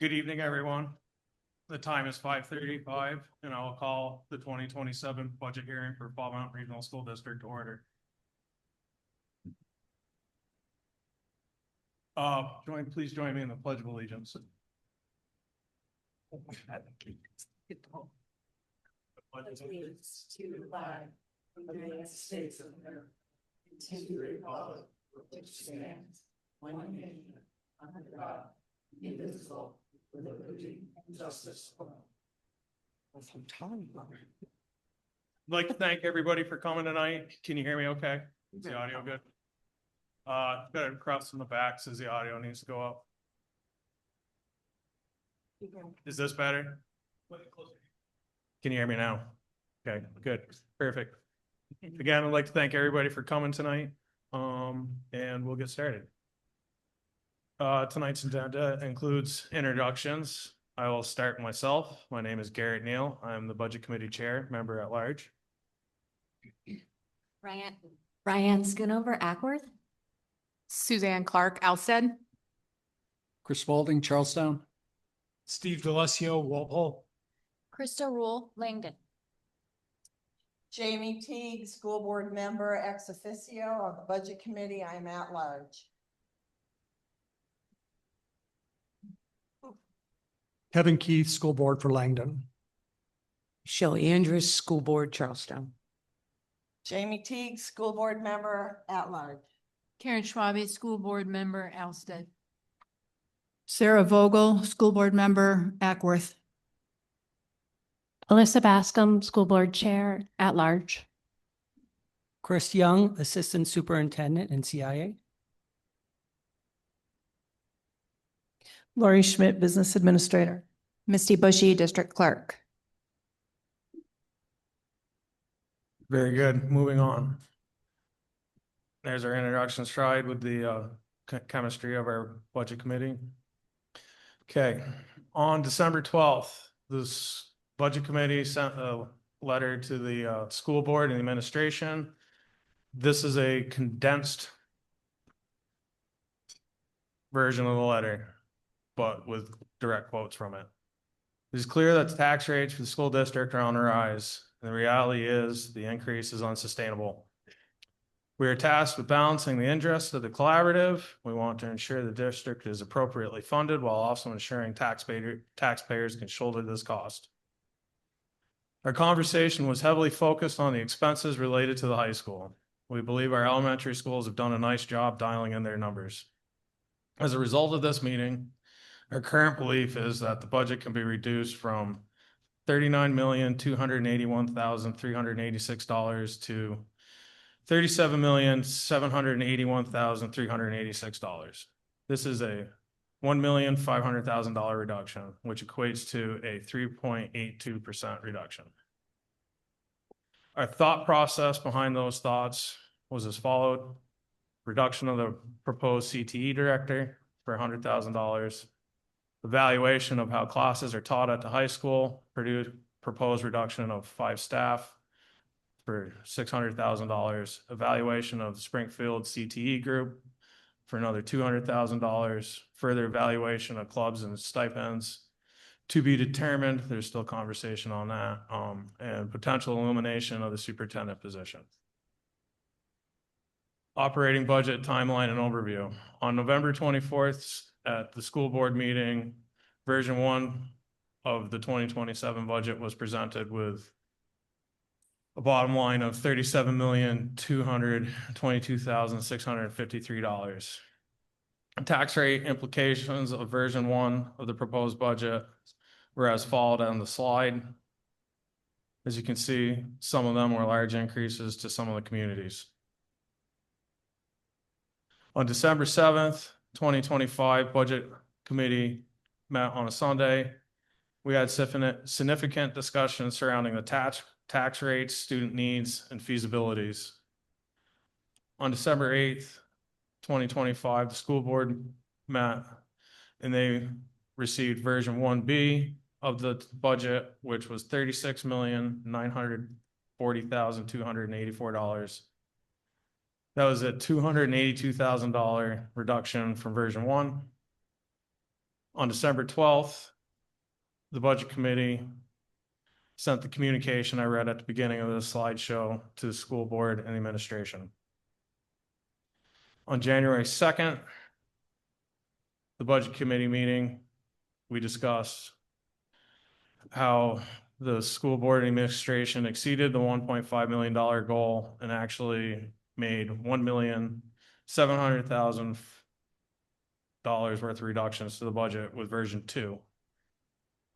Good evening, everyone. The time is 5:35, and I will call the 2027 budget hearing for Fall Mountain Regional School District to order. Please join me in the Pledge of Allegiance. Allegiance to the flag of the United States of America, and to the republic which stands one nation under God, indivisible, with liberty and justice for all. I'd like to thank everybody for coming tonight. Can you hear me okay? Is the audio good? Got it across from the back, says the audio needs to go up. Is this better? Can you hear me now? Okay, good, perfect. Again, I'd like to thank everybody for coming tonight, and we'll get started. Tonight's agenda includes introductions. I will start myself. My name is Garrett Neal. I'm the Budget Committee Chair, member at large. Ryan Schoonover, Ackworth. Suzanne Clark, Alstead. Chris Spalding, Charlestown. Steve Delesio, Walpole. Krista Rule, Langdon. Jamie Teague, school board member ex officio on the budget committee. I'm at large. Kevin Keith, school board for Langdon. Shelley Andrews, School Board, Charlestown. Jamie Teague, school board member at large. Karen Schwabe, school board member, Alstead. Sarah Vogel, school board member, Ackworth. Alyssa Bascom, school board chair, at large. Chris Young, assistant superintendent and CIA. Lori Schmidt, business administrator. Misty Bushy, district clerk. Very good, moving on. There's our introduction slide with the chemistry of our budget committee. Okay, on December 12th, this budget committee sent a letter to the school board and the administration. This is a condensed version of the letter, but with direct quotes from it. It is clear that the tax rates for the school district are on the rise. And the reality is the increase is unsustainable. We are tasked with balancing the interests of the collaborative. We want to ensure the district is appropriately funded while also ensuring taxpayers can shoulder this cost. Our conversation was heavily focused on the expenses related to the high school. We believe our elementary schools have done a nice job dialing in their numbers. As a result of this meeting, our current belief is that the budget can be reduced from $39,281,386 to $37,781,386. This is a $1,500,000 reduction, which equates to a 3.82% reduction. Our thought process behind those thoughts was as followed: reduction of the proposed CTE director for $100,000, evaluation of how classes are taught at the high school, proposed reduction of 5 staff for $600,000, evaluation of the Springfield CTE group for another $200,000, further evaluation of clubs and stipends to be determined. There's still conversation on that, and potential elimination of the superintendent position. Operating budget timeline and overview. On November 24th at the school board meeting, version 1 of the 2027 budget was presented with a bottom line of $37,222,653. Tax rate implications of version 1 of the proposed budget were as followed on the slide. As you can see, some of them were large increases to some of the communities. On December 7th, 2025, Budget Committee met on a Sunday. We had significant discussion surrounding the tax rates, student needs, and feasibilities. On December 8th, 2025, the school board met and they received version 1B of the budget, which was $36,940,284. That was a $282,000 reduction from version 1. On December 12th, the Budget Committee sent the communication I read at the beginning of this slideshow to the school board and the administration. On January 2nd, the Budget Committee meeting, we discussed how the school board administration exceeded the $1.5 million goal and actually made $1,700,000 worth of reductions to the budget with version 2.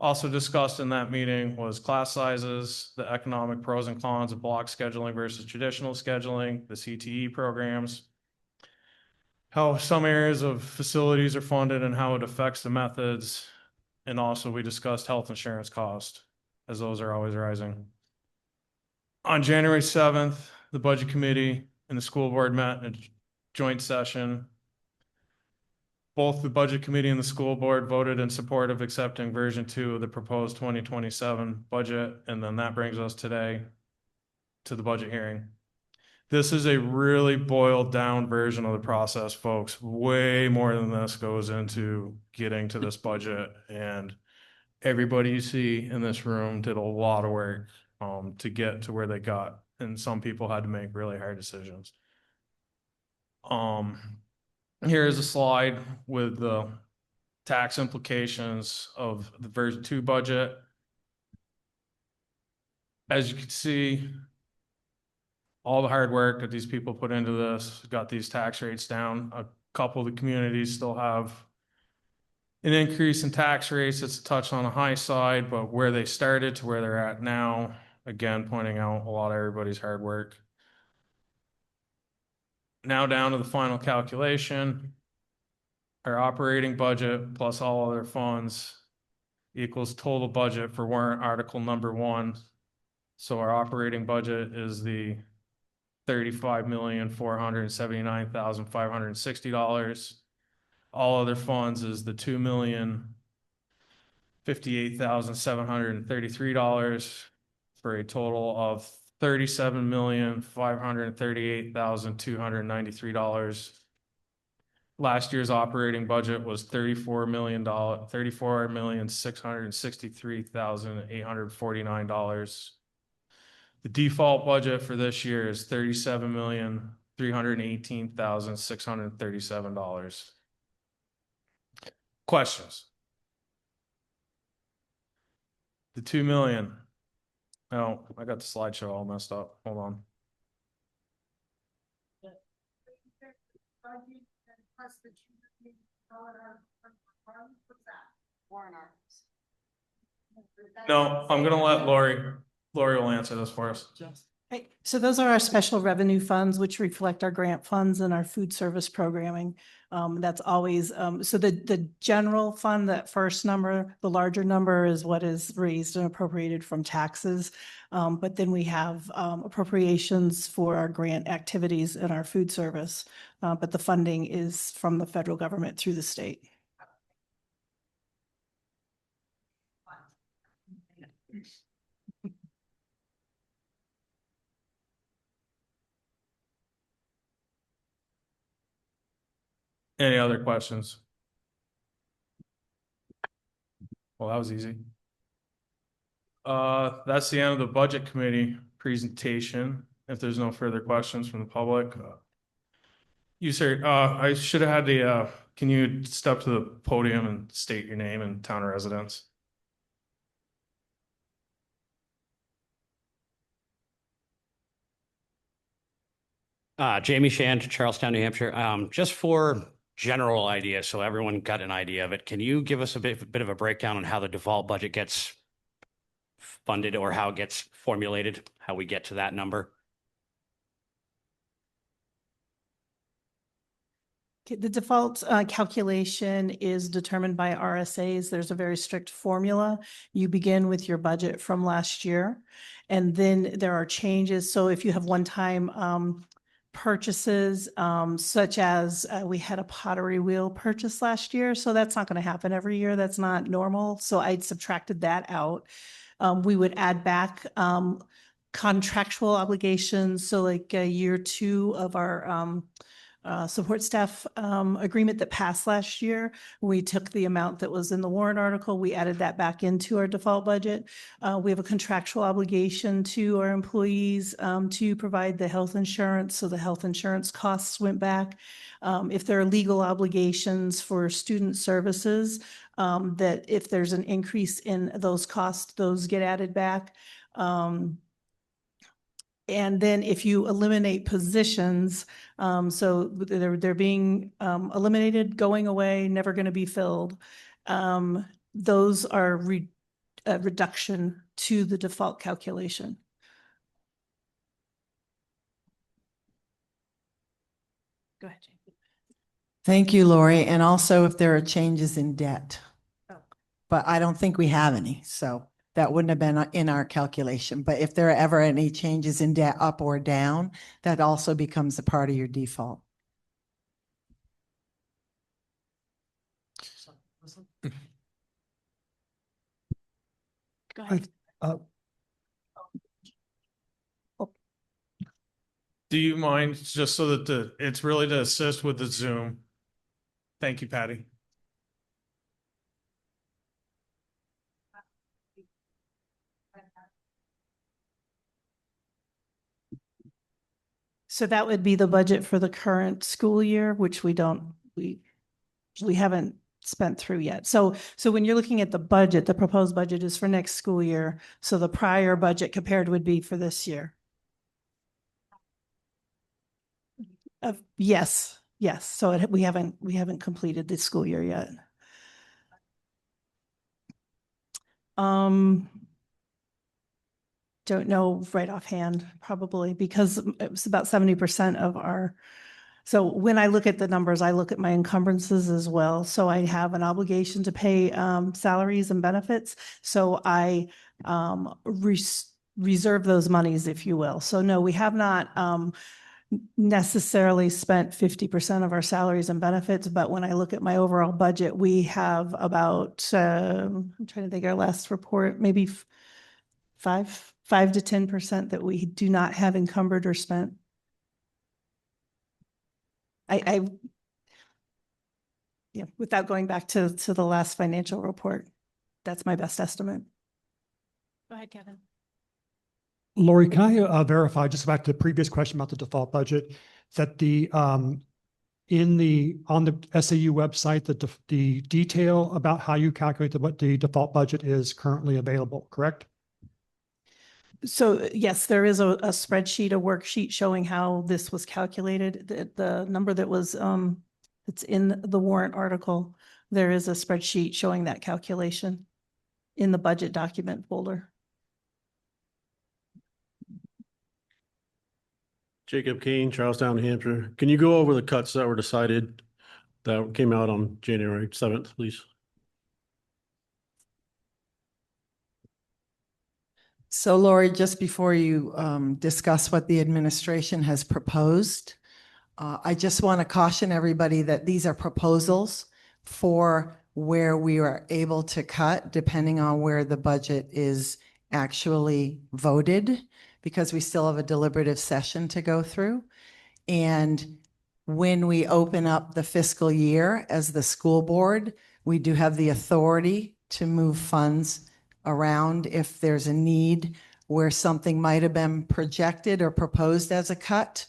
Also discussed in that meeting was class sizes, the economic pros and cons of block scheduling versus traditional scheduling, the CTE programs, how some areas of facilities are funded and how it affects the methods. And also we discussed health insurance costs, as those are always rising. On January 7th, the Budget Committee and the school board met in a joint session. Both the Budget Committee and the school board voted in support of accepting version 2 of the proposed 2027 budget. And then that brings us today to the budget hearing. This is a really boiled down version of the process, folks. Way more than this goes into getting to this budget, and everybody you see in this room did a lot of work to get to where they got, and some people had to make really hard decisions. Here is a slide with the tax implications of the version 2 budget. As you can see, all the hard work that these people put into this got these tax rates down. A couple of the communities still have an increase in tax rates. It's a touch on the high side, but where they started to where they're at now, again, pointing out a lot of everybody's hard work. Now down to the final calculation. Our operating budget plus all other funds equals total budget for warrant article number 1. So our operating budget is the $35,479,560. All other funds is the $2,058,733 for a total of $37,538,293. Last year's operating budget was $34,663,849. The default budget for this year is $37,318,637. Questions? The 2 million. Oh, I got the slideshow all messed up. Hold on. No, I'm gonna let Lori will answer this for us. Right. So those are our special revenue funds, which reflect our grant funds and our food service programming. That's always, so the general fund, that first number, the larger number is what is raised and appropriated from taxes. But then we have appropriations for our grant activities and our food service. But the funding is from the federal government through the state. Any other questions? Well, that was easy. That's the end of the Budget Committee presentation. If there's no further questions from the public. You, sir, I should have had the, can you step to the podium and state your name and town of residence? Jamie Shand, Charlestown, New Hampshire. Just for general idea, so everyone got an idea of it, can you give us a bit of a breakdown on how the default budget gets funded or how it gets formulated, how we get to that number? The default calculation is determined by RSAs. There's a very strict formula. You begin with your budget from last year, and then there are changes. So if you have one-time purchases, such as we had a pottery wheel purchase last year, so that's not going to happen every year. That's not normal. So I'd subtracted that out. We would add back contractual obligations. So like year 2 of our support staff agreement that passed last year. We took the amount that was in the warrant article, we added that back into our default budget. We have a contractual obligation to our employees to provide the health insurance, so the health insurance costs went back. If there are legal obligations for student services, that if there's an increase in those costs, those get added back. And then if you eliminate positions, so they're being eliminated, going away, never going to be filled. Those are a reduction to the default calculation. Go ahead, Jane. Thank you, Lori. And also if there are changes in debt. But I don't think we have any, so that wouldn't have been in our calculation. But if there are ever any changes in debt up or down, that also becomes a part of your default. Go ahead. Do you mind, just so that it's really to assist with the Zoom? Thank you, Patty. So that would be the budget for the current school year, which we haven't spent through yet. So when you're looking at the budget, the proposed budget is for next school year. So the prior budget compared would be for this year. Yes. So we haven't completed the school year yet. Don't know right offhand, probably, because it was about 70% of our. So when I look at the numbers, I look at my encumbrances as well. So I have an obligation to pay salaries and benefits. So I reserve those monies, if you will. So no, we have not necessarily spent 50% of our salaries and benefits. But when I look at my overall budget, we have about, I'm trying to think, our last report, maybe 5 to 10% that we do not have encumbered or spent. Yeah, without going back to the last financial report, that's my best estimate. Go ahead, Kevin. Lori, can I verify, just back to the previous question about the default budget, that on the SAU website, the detail about how you calculate what the default budget is currently available, correct? So yes, there is a spreadsheet, a worksheet showing how this was calculated. The number that was it's in the warrant article, there is a spreadsheet showing that calculation in the budget document folder. Jacob Kane, Charlestown, New Hampshire. Can you go over the cuts that were decided that came out on January 7th, please? So Lori, just before you discuss what the administration has proposed, I just want to caution everybody that these are proposals for where we are able to cut depending on where the budget is actually voted, because we still have a deliberative session to go through. And when we open up the fiscal year as the school board, we do have the authority to move funds around if there's a need where something might have been projected or proposed as a cut,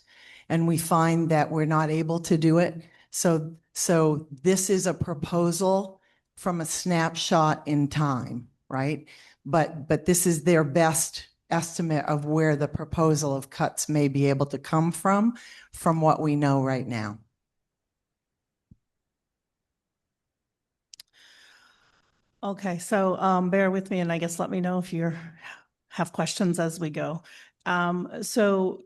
and we find that we're not able to do it. So this is a proposal from a snapshot in time, right? But this is their best estimate of where the proposal of cuts may be able to come from what we know right now. Okay, so bear with me, and I guess let me know if you have questions as we go. So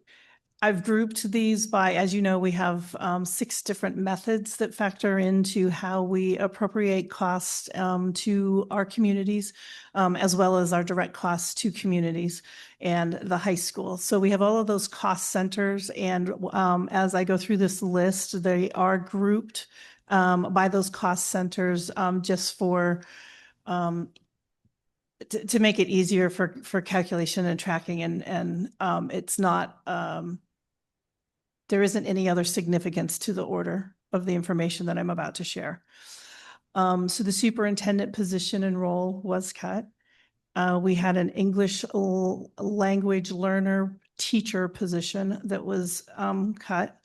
I've grouped these by, as you know, we have 6 different methods that factor into how we appropriate costs to our communities, as well as our direct costs to communities and the high school. So we have all of those cost centers, and as I go through this list, they are grouped by those cost centers just for to make it easier for calculation and tracking, and it's not there isn't any other significance to the order of the information that I'm about to share. So the superintendent position and role was cut. We had an English language learner teacher position that was cut.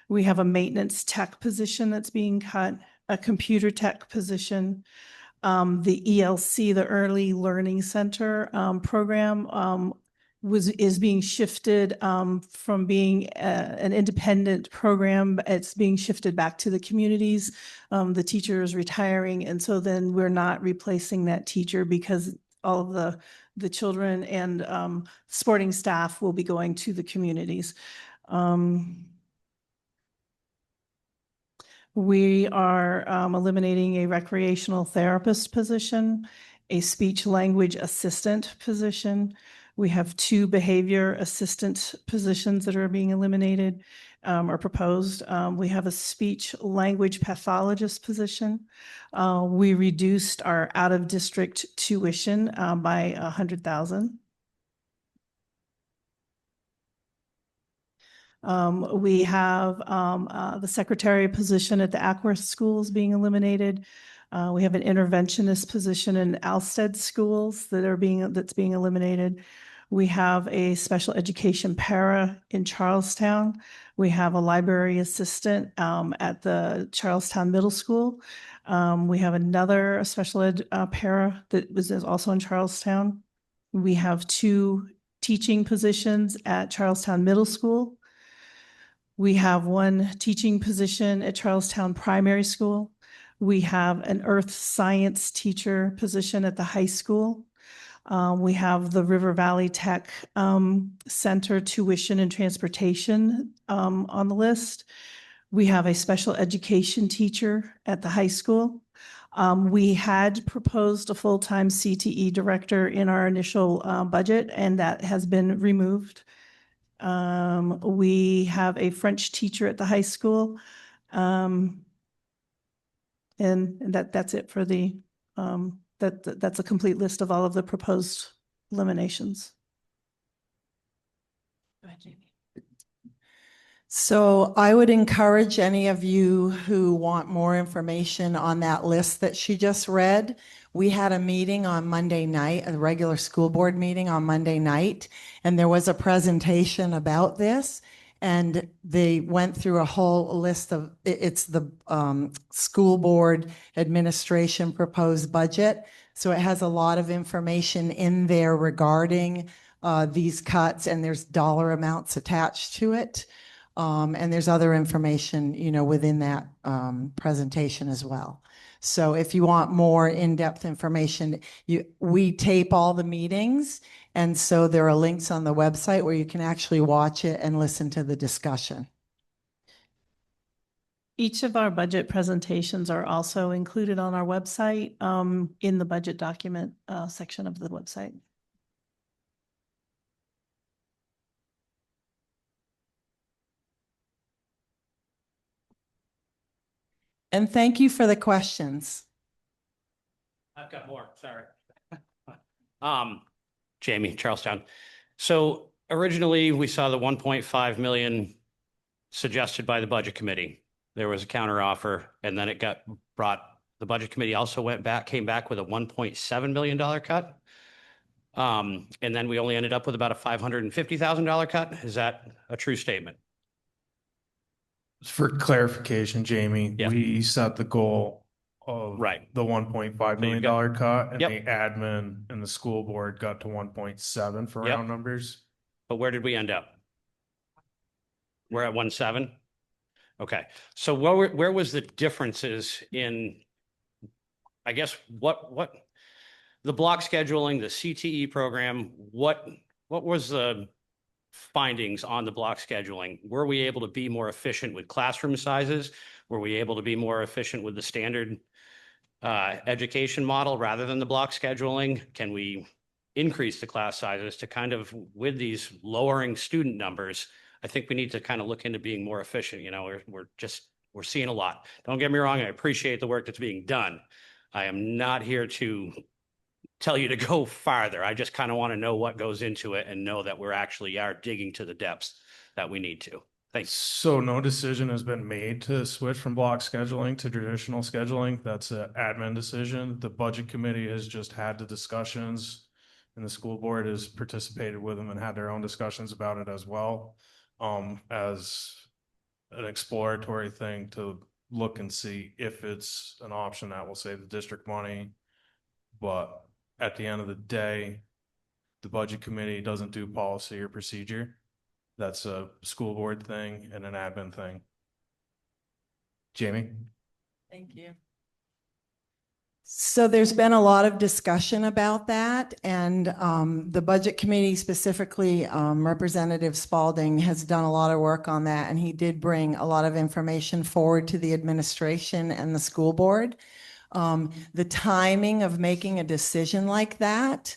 We have a maintenance tech position that's being cut, a computer tech position. The ELC, the Early Learning Center program is being shifted from being an independent program. It's being shifted back to the communities. The teacher is retiring, and so then we're not replacing that teacher because all of the children and sporting staff will be going to the communities. We are eliminating a recreational therapist position, a speech language assistant position. We have 2 behavior assistant positions that are being eliminated or proposed. We have a speech language pathologist position. We reduced our out-of-district tuition by $100,000. We have the secretary position at the Ackworth schools being eliminated. We have an interventionist position in Alstead schools that's being eliminated. We have a special education para in Charlestown. We have a library assistant at the Charlestown Middle School. We have another special ed para that is also in Charlestown. We have 2 teaching positions at Charlestown Middle School. We have 1 teaching position at Charlestown Primary School. We have an earth science teacher position at the high school. We have the River Valley Tech Center tuition and transportation on the list. We have a special education teacher at the high school. We had proposed a full-time CTE director in our initial budget, and that has been removed. We have a French teacher at the high school. And that's it for the, that's a complete list of all of the proposed eliminations. Go ahead, Jamie. So I would encourage any of you who want more information on that list that she just read. We had a meeting on Monday night, a regular school board meeting on Monday night, and there was a presentation about this. And they went through a whole list of, it's the school board administration proposed budget. So it has a lot of information in there regarding these cuts, and there's dollar amounts attached to it. And there's other information, you know, within that presentation as well. So if you want more in-depth information, we tape all the meetings. And so there are links on the website where you can actually watch it and listen to the discussion. Each of our budget presentations are also included on our website in the budget document section of the website. And thank you for the questions. I've got more, sorry. Jamie, Charlestown. So originally we saw the 1.5 million suggested by the budget committee. There was a counter offer, and then it got brought, the budget committee also came back with a $1.7 million cut. And then we only ended up with about a $550,000 cut. Is that a true statement? For clarification, Jamie, Yeah. we set the goal of the $1.5 million cut, and the admin and the school board got to 1.7 for round numbers. But where did we end up? We're at 1.7. Okay. So where was the differences in, I guess, what the block scheduling, the CTE program, what was the findings on the block scheduling? Were we able to be more efficient with classroom sizes? Were we able to be more efficient with the standard education model rather than the block scheduling? Can we increase the class sizes to kind of, with these lowering student numbers? I think we need to kind of look into being more efficient. You know, we're seeing a lot. Don't get me wrong. I appreciate the work that's being done. I am not here to tell you to go farther. I just kind of want to know what goes into it and know that we're actually digging to the depths that we need to. Thanks. So no decision has been made to switch from block scheduling to traditional scheduling. That's an admin decision. The budget committee has just had the discussions, and the school board has participated with them and had their own discussions about it as well, as an exploratory thing to look and see if it's an option that will save the district money. But at the end of the day, the budget committee doesn't do policy or procedure. That's a school board thing and an admin thing. Jamie? Thank you. So there's been a lot of discussion about that, and the budget committee, specifically Representative Spalding, has done a lot of work on that, and he did bring a lot of information forward to the administration and the school board. The timing of making a decision like that,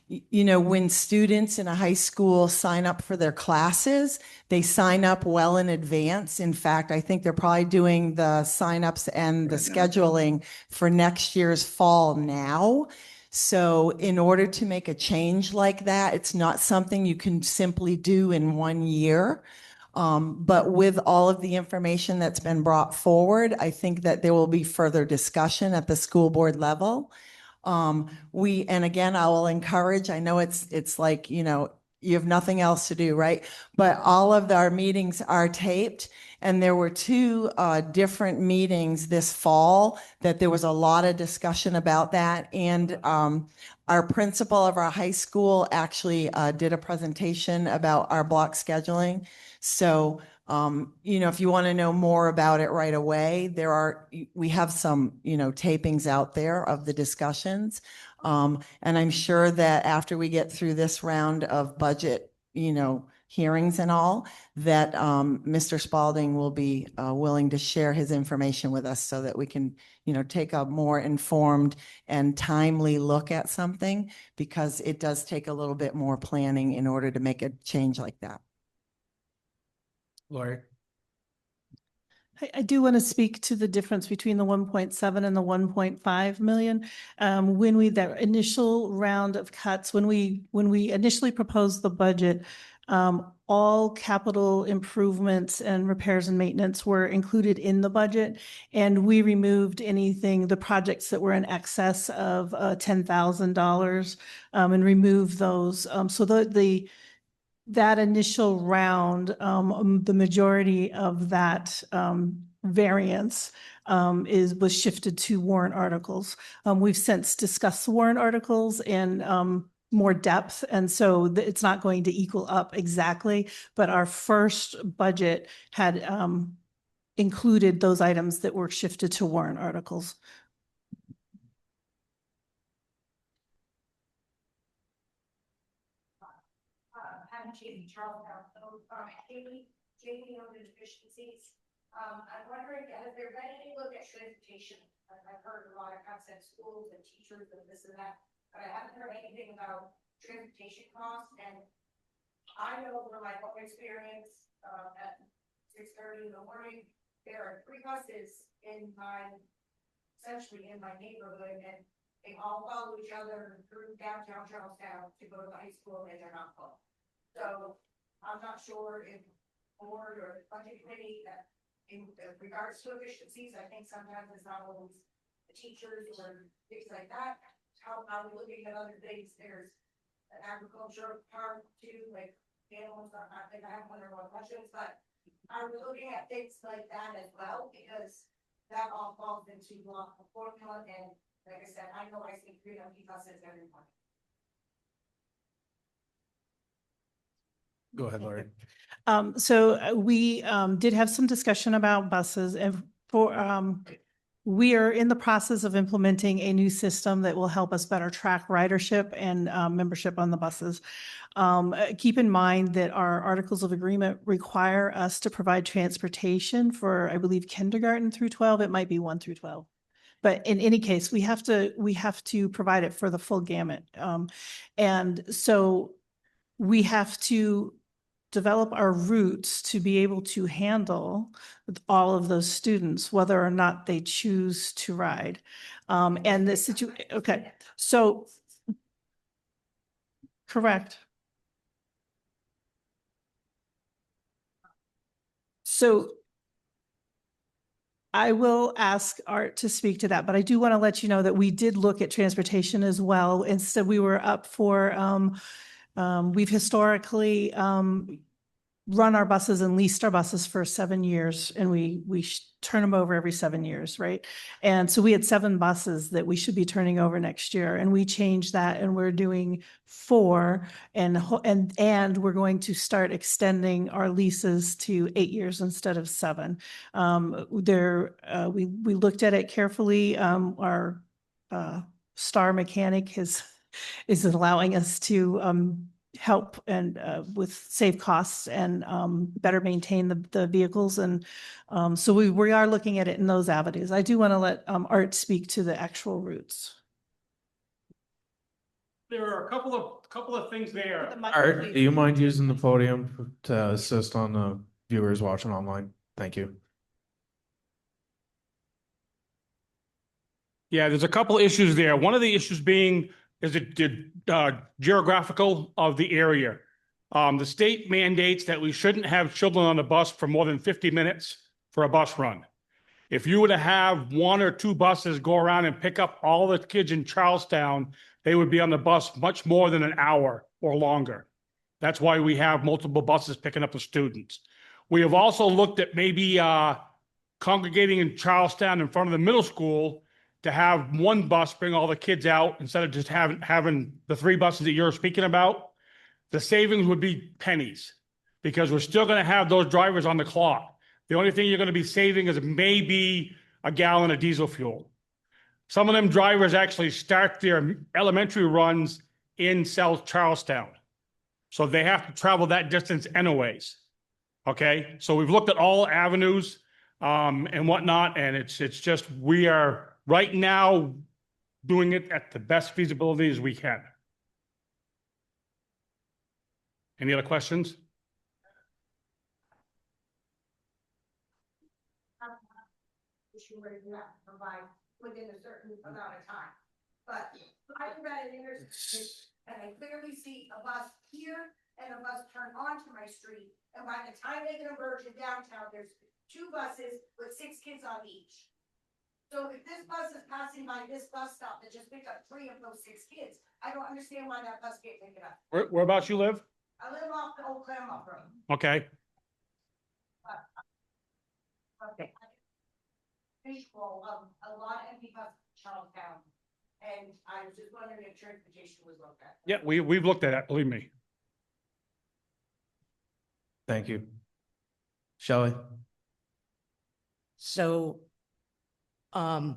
you know, when students in a high school sign up for their classes, they sign up well in advance. In fact, I think they're probably doing the signups and the scheduling for next year's fall now. So in order to make a change like that, it's not something you can simply do in 1 year. But with all of the information that's been brought forward, I think that there will be further discussion at the school board level. And again, I will encourage, I know it's like, you know, you have nothing else to do, right? But all of our meetings are taped, and there were two different meetings this fall that there was a lot of discussion about that. And our principal of our high school actually did a presentation about our block scheduling. So, you know, if you want to know more about it right away, we have some, you know, tapings out there of the discussions. And I'm sure that after we get through this round of budget, you know, hearings and all, that Mr. Spalding will be willing to share his information with us so that we can, you know, take a more informed and timely look at something, because it does take a little bit more planning in order to make a change like that. Lori? I do want to speak to the difference between the 1.7 and the 1.5 million. When that initial round of cuts, when we initially proposed the budget, all capital improvements and repairs and maintenance were included in the budget, and we removed the projects that were in excess of $10,000, and removed those. So that initial round, the majority of that variance was shifted to warrant articles. We've since discussed the warrant articles in more depth, and so it's not going to equal up exactly, but our first budget had included those items that were shifted to warrant articles. Jamie on the deficiencies. I'm wondering, has there been any look at transportation? I've heard a lot of cuts at schools and teachers and this and that, but I haven't heard anything about transportation costs. And I know from my own experience, at 6:30 in the morning, there are 3 buses essentially in my neighborhood, and they all follow each other through downtown Charlestown to go to the high school, and they're not full. So I'm not sure if board or budget committee that in regards to efficiencies, I think sometimes it's not always the teachers or things like that. How are we looking at other things? There's an agricultural part too, like animals. I think I have one or more questions, but are we looking at things like that as well? Because that all falls into the formula, and like I said, I know I see 3 empty buses every morning. Go ahead, Lori. So we did have some discussion about buses, and we are in the process of implementing a new system that will help us better track ridership and membership on the buses. Keep in mind that our articles of agreement require us to provide transportation for, I believe, kindergarten through 12. It might be 1 through 12. But in any case, we have to provide it for the full gamut. And so we have to develop our routes to be able to handle all of those students, whether or not they choose to ride. And the situation, okay, so correct. So I will ask Art to speak to that, but I do want to let you know that we did look at transportation as well. Instead, we were up for, we've historically, run our buses and leased our buses for 7 years, and we turn them over every 7 years, right? And so we had 7 buses that we should be turning over next year, and we changed that, and we're doing 4, and we're going to start extending our leases to 8 years instead of 7. We looked at it carefully. Our star mechanic is allowing us to help and with save costs and better maintain the vehicles. And so we are looking at it in those avenues. I do want to let Art speak to the actual routes. There are a couple of things there. Art, do you mind using the podium to assist on the viewers watching online? Thank you. Yeah, there's a couple issues there. One of the issues being is the geographical of the area. The state mandates that we shouldn't have children on the bus for more than 50 minutes for a bus run. If you were to have 1 or 2 buses go around and pick up all the kids in Charlestown, they would be on the bus much more than an hour or longer. That's why we have multiple buses picking up the students. We have also looked at maybe congregating in Charlestown in front of the middle school to have 1 bus bring all the kids out instead of just having the 3 buses that you're speaking about. The savings would be pennies because we're still going to have those drivers on the clock. The only thing you're going to be saving is maybe a gallon of diesel fuel. Some of them drivers actually start their elementary runs in South Charlestown. So they have to travel that distance anyways. Okay, so we've looked at all avenues and whatnot, and it's just we are right now doing it at the best feasibility as we can. Any other questions? Where you have to provide within a certain amount of time. But I read an intersection and I clearly see a bus here and a bus turn onto my street. And by the time they can emerge in downtown, there's 2 buses with 6 kids on each. So if this bus is passing by this bus stop that just picked up 3 of those 6 kids, I don't understand why that bus can't pick it up. Whereabouts you live? I live off the old Claremont Road. Okay. Okay. Visual of a lot of empty buses in Charlestown, and I was just wondering if transportation was looked at. Yeah, we've looked at it, believe me. Thank you. Shelley? So I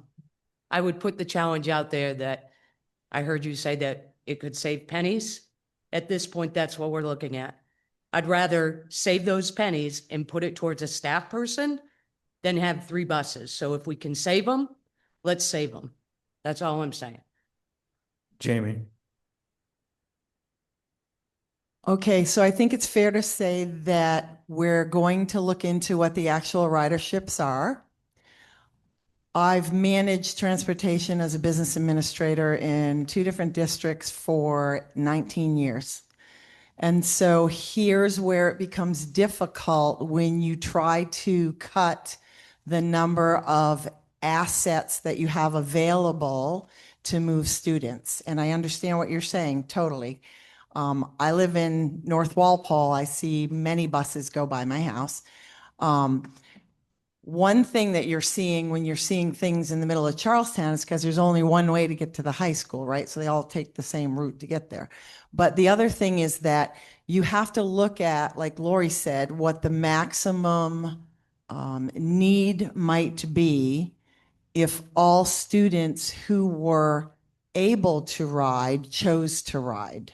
would put the challenge out there that I heard you say that it could save pennies. At this point, that's what we're looking at. I'd rather save those pennies and put it towards a staff person than have 3 buses. So if we can save them, let's save them. That's all I'm saying. Jamie? Okay, so I think it's fair to say that we're going to look into what the actual riderships are. I've managed transportation as a business administrator in 2 different districts for 19 years. And so here's where it becomes difficult when you try to cut the number of assets that you have available to move students. And I understand what you're saying, totally. I live in North Walpole. I see many buses go by my house. One thing that you're seeing when you're seeing things in the middle of Charlestown is because there's only one way to get to the high school, right? So they all take the same route to get there. But the other thing is that you have to look at, like Lori said, what the maximum need might be if all students who were able to ride chose to ride,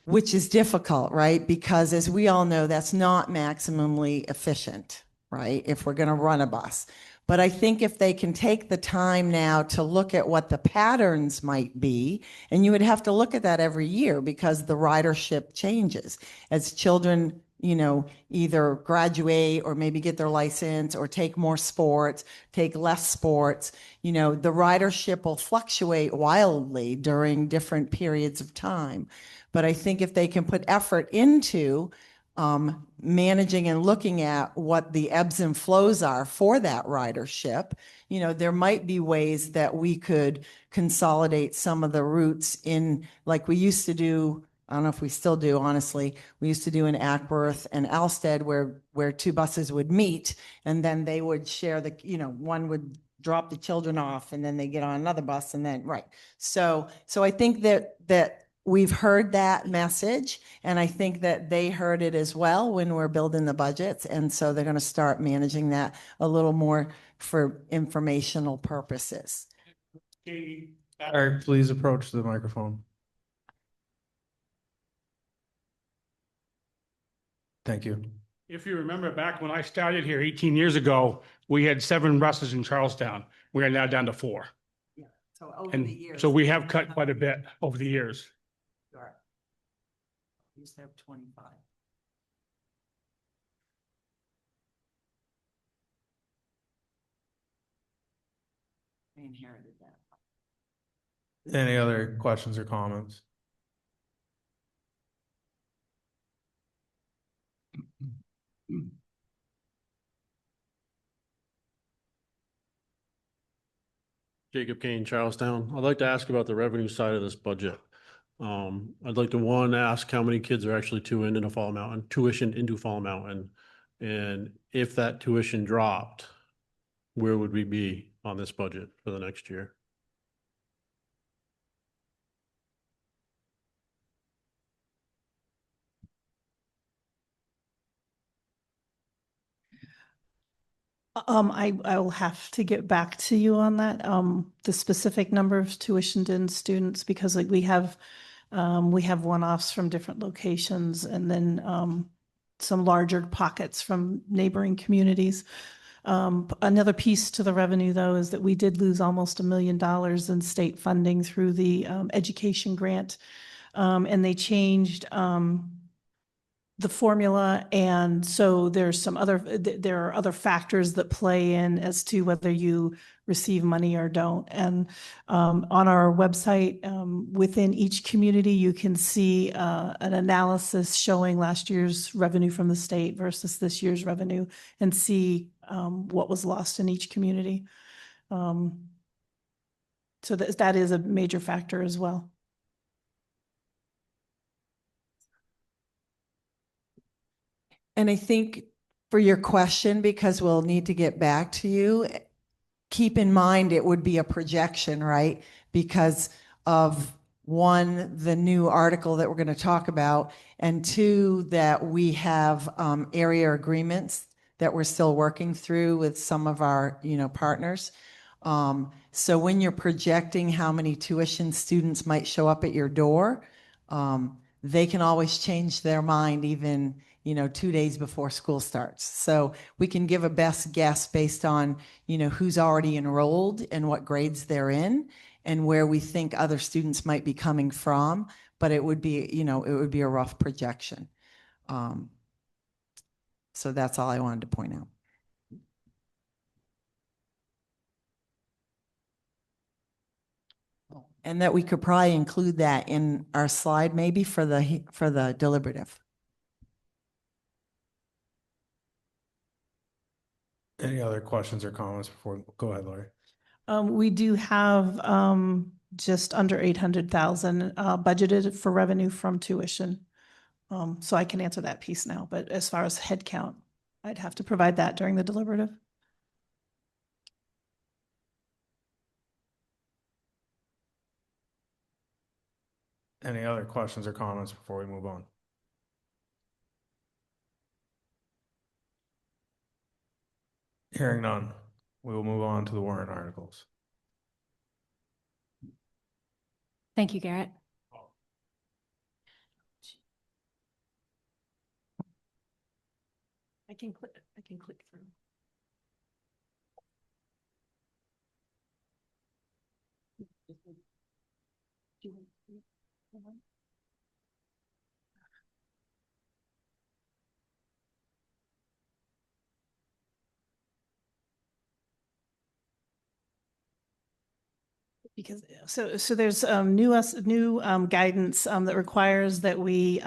which is difficult, right? Because as we all know, that's not maximally efficient, right? If we're going to run a bus. But I think if they can take the time now to look at what the patterns might be, and you would have to look at that every year because the ridership changes as children, you know, either graduate or maybe get their license or take more sports, take less sports. You know, the ridership will fluctuate wildly during different periods of time. But I think if they can put effort into managing and looking at what the ebbs and flows are for that ridership, you know, there might be ways that we could consolidate some of the routes in, like we used to do. I don't know if we still do, honestly. We used to do in Ackworth and Alstead where two buses would meet and then they would share the, you know, one would drop the children off and then they get on another bus and then, right. So I think that we've heard that message and I think that they heard it as well when we're building the budgets. And so they're going to start managing that a little more for informational purposes. Eric, please approach the microphone. Thank you. If you remember back when I started here 18 years ago, we had 7 buses in Charlestown. We are now down to 4. Yeah. So over And the years. so we have cut quite a bit over the years. Sure. We used to have 25. I inherited that. Any other questions or comments? Jacob Kane, Charlestown. I'd like to ask about the revenue side of this budget. I'd like to ask how many kids are actually tuitioned into Fall Mountain. And if that tuition dropped, where would we be on this budget for the next year? I will have to get back to you on that, the specific number of tuitioned in students, because like we have one-offs from different locations and then, some larger pockets from neighboring communities. Another piece to the revenue though, is that we did lose almost $1 million in state funding through the, education grant. And they changed, the formula. And so there are other factors that play in as to whether you receive money or don't. And on our website, within each community, you can see an analysis showing last year's revenue from the state versus this year's revenue and see what was lost in each community. So that is a major factor as well. And I think for your question, because we'll need to get back to you, keep in mind it would be a projection, right? Because of one, the new article that we're going to talk about, and two, that we have area agreements that we're still working through with some of our, partners. So when you're projecting how many tuition students might show up at your door, they can always change their mind even 2 days before school starts. So we can give a best guess based on, who's already enrolled and what grades they're in and where we think other students might be coming from. But it would be, a rough projection. So that's all I wanted to point out. And that we could probably include that in our slide maybe for the deliberative. Any other questions or comments before? Go ahead, Lori. We do have just under 800,000 budgeted for revenue from tuition. So I can answer that piece now, but as far as head count, I'd have to provide that during the deliberative. Any other questions or comments before we move on? Hearing none, we will move on to the warrant articles. Thank you, Garrett. I can click through. Because so there's new guidance that requires that we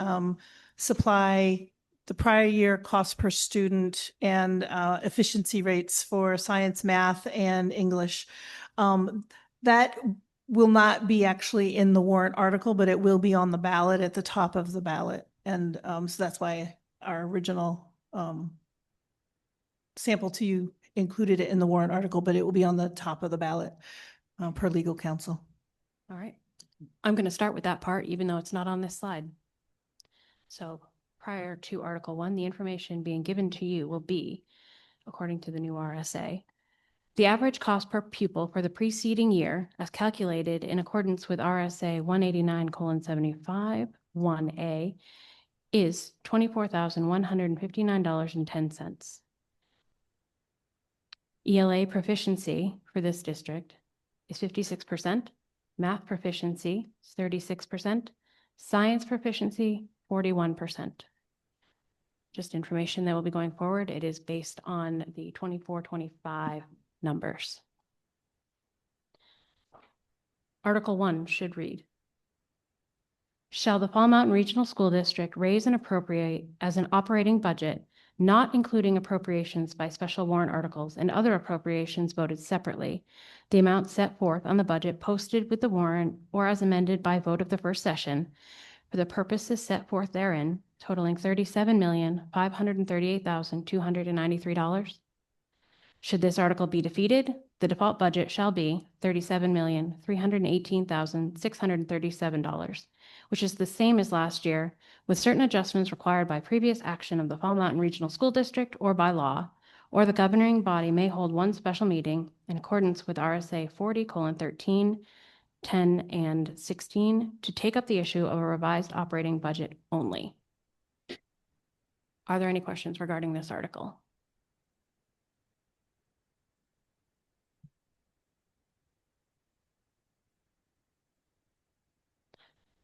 supply the prior year cost per student and efficiency rates for science, math, and English. That will not be actually in the warrant article, but it will be on the ballot at the top of the ballot. And so that's why our original sample to you included it in the warrant article, but it will be on the top of the ballot per legal counsel. All right. I'm going to start with that part, even though it's not on this slide. So prior to Article 1, the information being given to you will be, according to the new RSA, the average cost per pupil for the preceding year, as calculated in accordance with RSA 189:75 1A, is $24,159.10. ELA proficiency for this district is 56%, math proficiency is 36%, science proficiency 41%. Just information that will be going forward. It is based on the 24-25 numbers. Article 1 should read, shall the Fall Mountain Regional School District raise and appropriate as an operating budget, not including appropriations by special warrant articles and other appropriations voted separately, the amount set forth on the budget posted with the warrant or as amended by vote of the first session for the purposes set forth therein, totaling $37,538,293. Should this article be defeated, the default budget shall be $37,318,637, which is the same as last year, with certain adjustments required by previous action of the Fall Mountain Regional School District or by law, or the governing body may hold one special meeting in accordance with RSA 40:13, 10, and 16 to take up the issue of a revised operating budget only. Are there any questions regarding this article?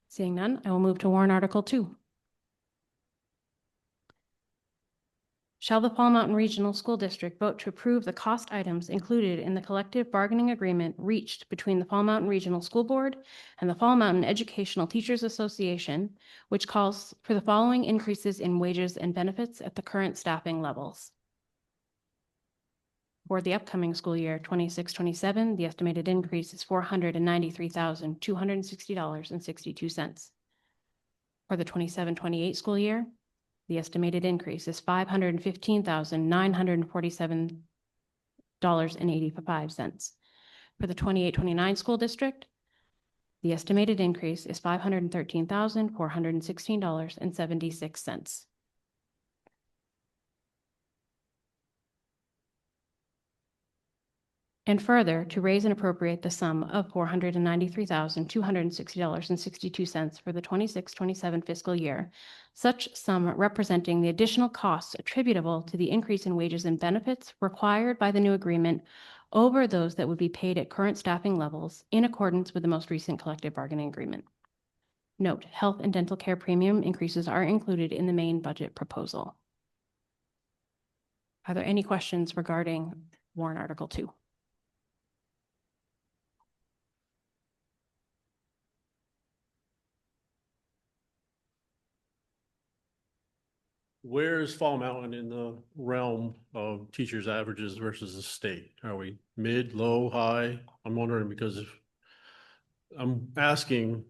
Seeing none, I will move to warrant Article 2. Shall the Fall Mountain Regional School District vote to approve the cost items included in the collective bargaining agreement reached between the Fall Mountain Regional School Board and the Fall Mountain Educational Teachers Association, which calls for the following increases in wages and benefits at the current staffing levels? For the upcoming school year 26-27, the estimated increase is $493,260.62. For the 27-28 school year, the estimated increase is $515,947.85. For the 28-29 school district, the estimated increase is $513,416.76. And further, to raise and appropriate the sum of $493,260.62 for the 26-27 fiscal year, such sum representing the additional costs attributable to the increase in wages and benefits required by the new agreement over those that would be paid at current staffing levels in accordance with the most recent collective bargaining agreement. Note, health and dental care premium increases are included in the main budget proposal. Are there any questions regarding warrant Article 2? Where is Fall Mountain in the realm of teachers' averages versus the state? Are we mid, low, high? I'm wondering because if I'm asking,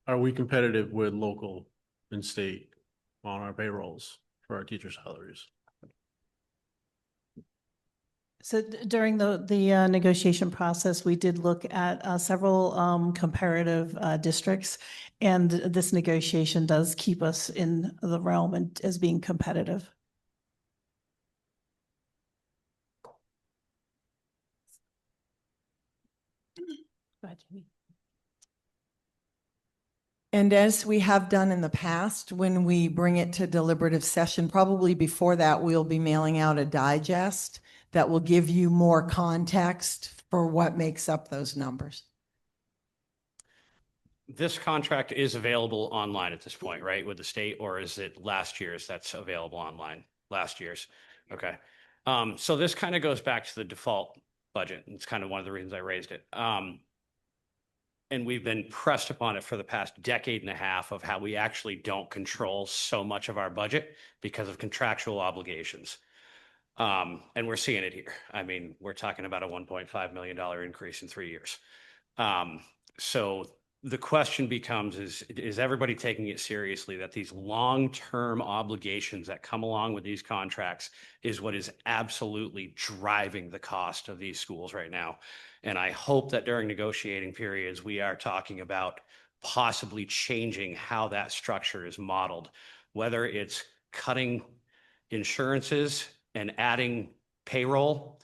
are we competitive with local and state on our payrolls for our teacher salaries? So during the negotiation process, we did look at several comparative districts, and this negotiation does keep us in the realm and as being competitive. Go ahead, Jamie. And as we have done in the past, when we bring it to deliberative session, probably before that, we'll be mailing out a digest that will give you more context for what makes up those numbers. This contract is available online at this point, right, with the state, or is it last year's that's available online? Last year's, okay. So this kind of goes back to the default budget. It's kind of one of the reasons I raised it. And And we've been pressed upon it for the past decade and a half of how we actually don't control so much of our budget because of contractual obligations. And we're seeing it here. I mean, we're talking about a $1.5 million increase in 3 years. So the question becomes, is everybody taking it seriously that these long-term obligations that come along with these contracts is what is absolutely driving the cost of these schools right now? And I hope that during negotiating periods, we are talking about possibly changing how that structure is modeled, whether it's cutting insurances and adding payroll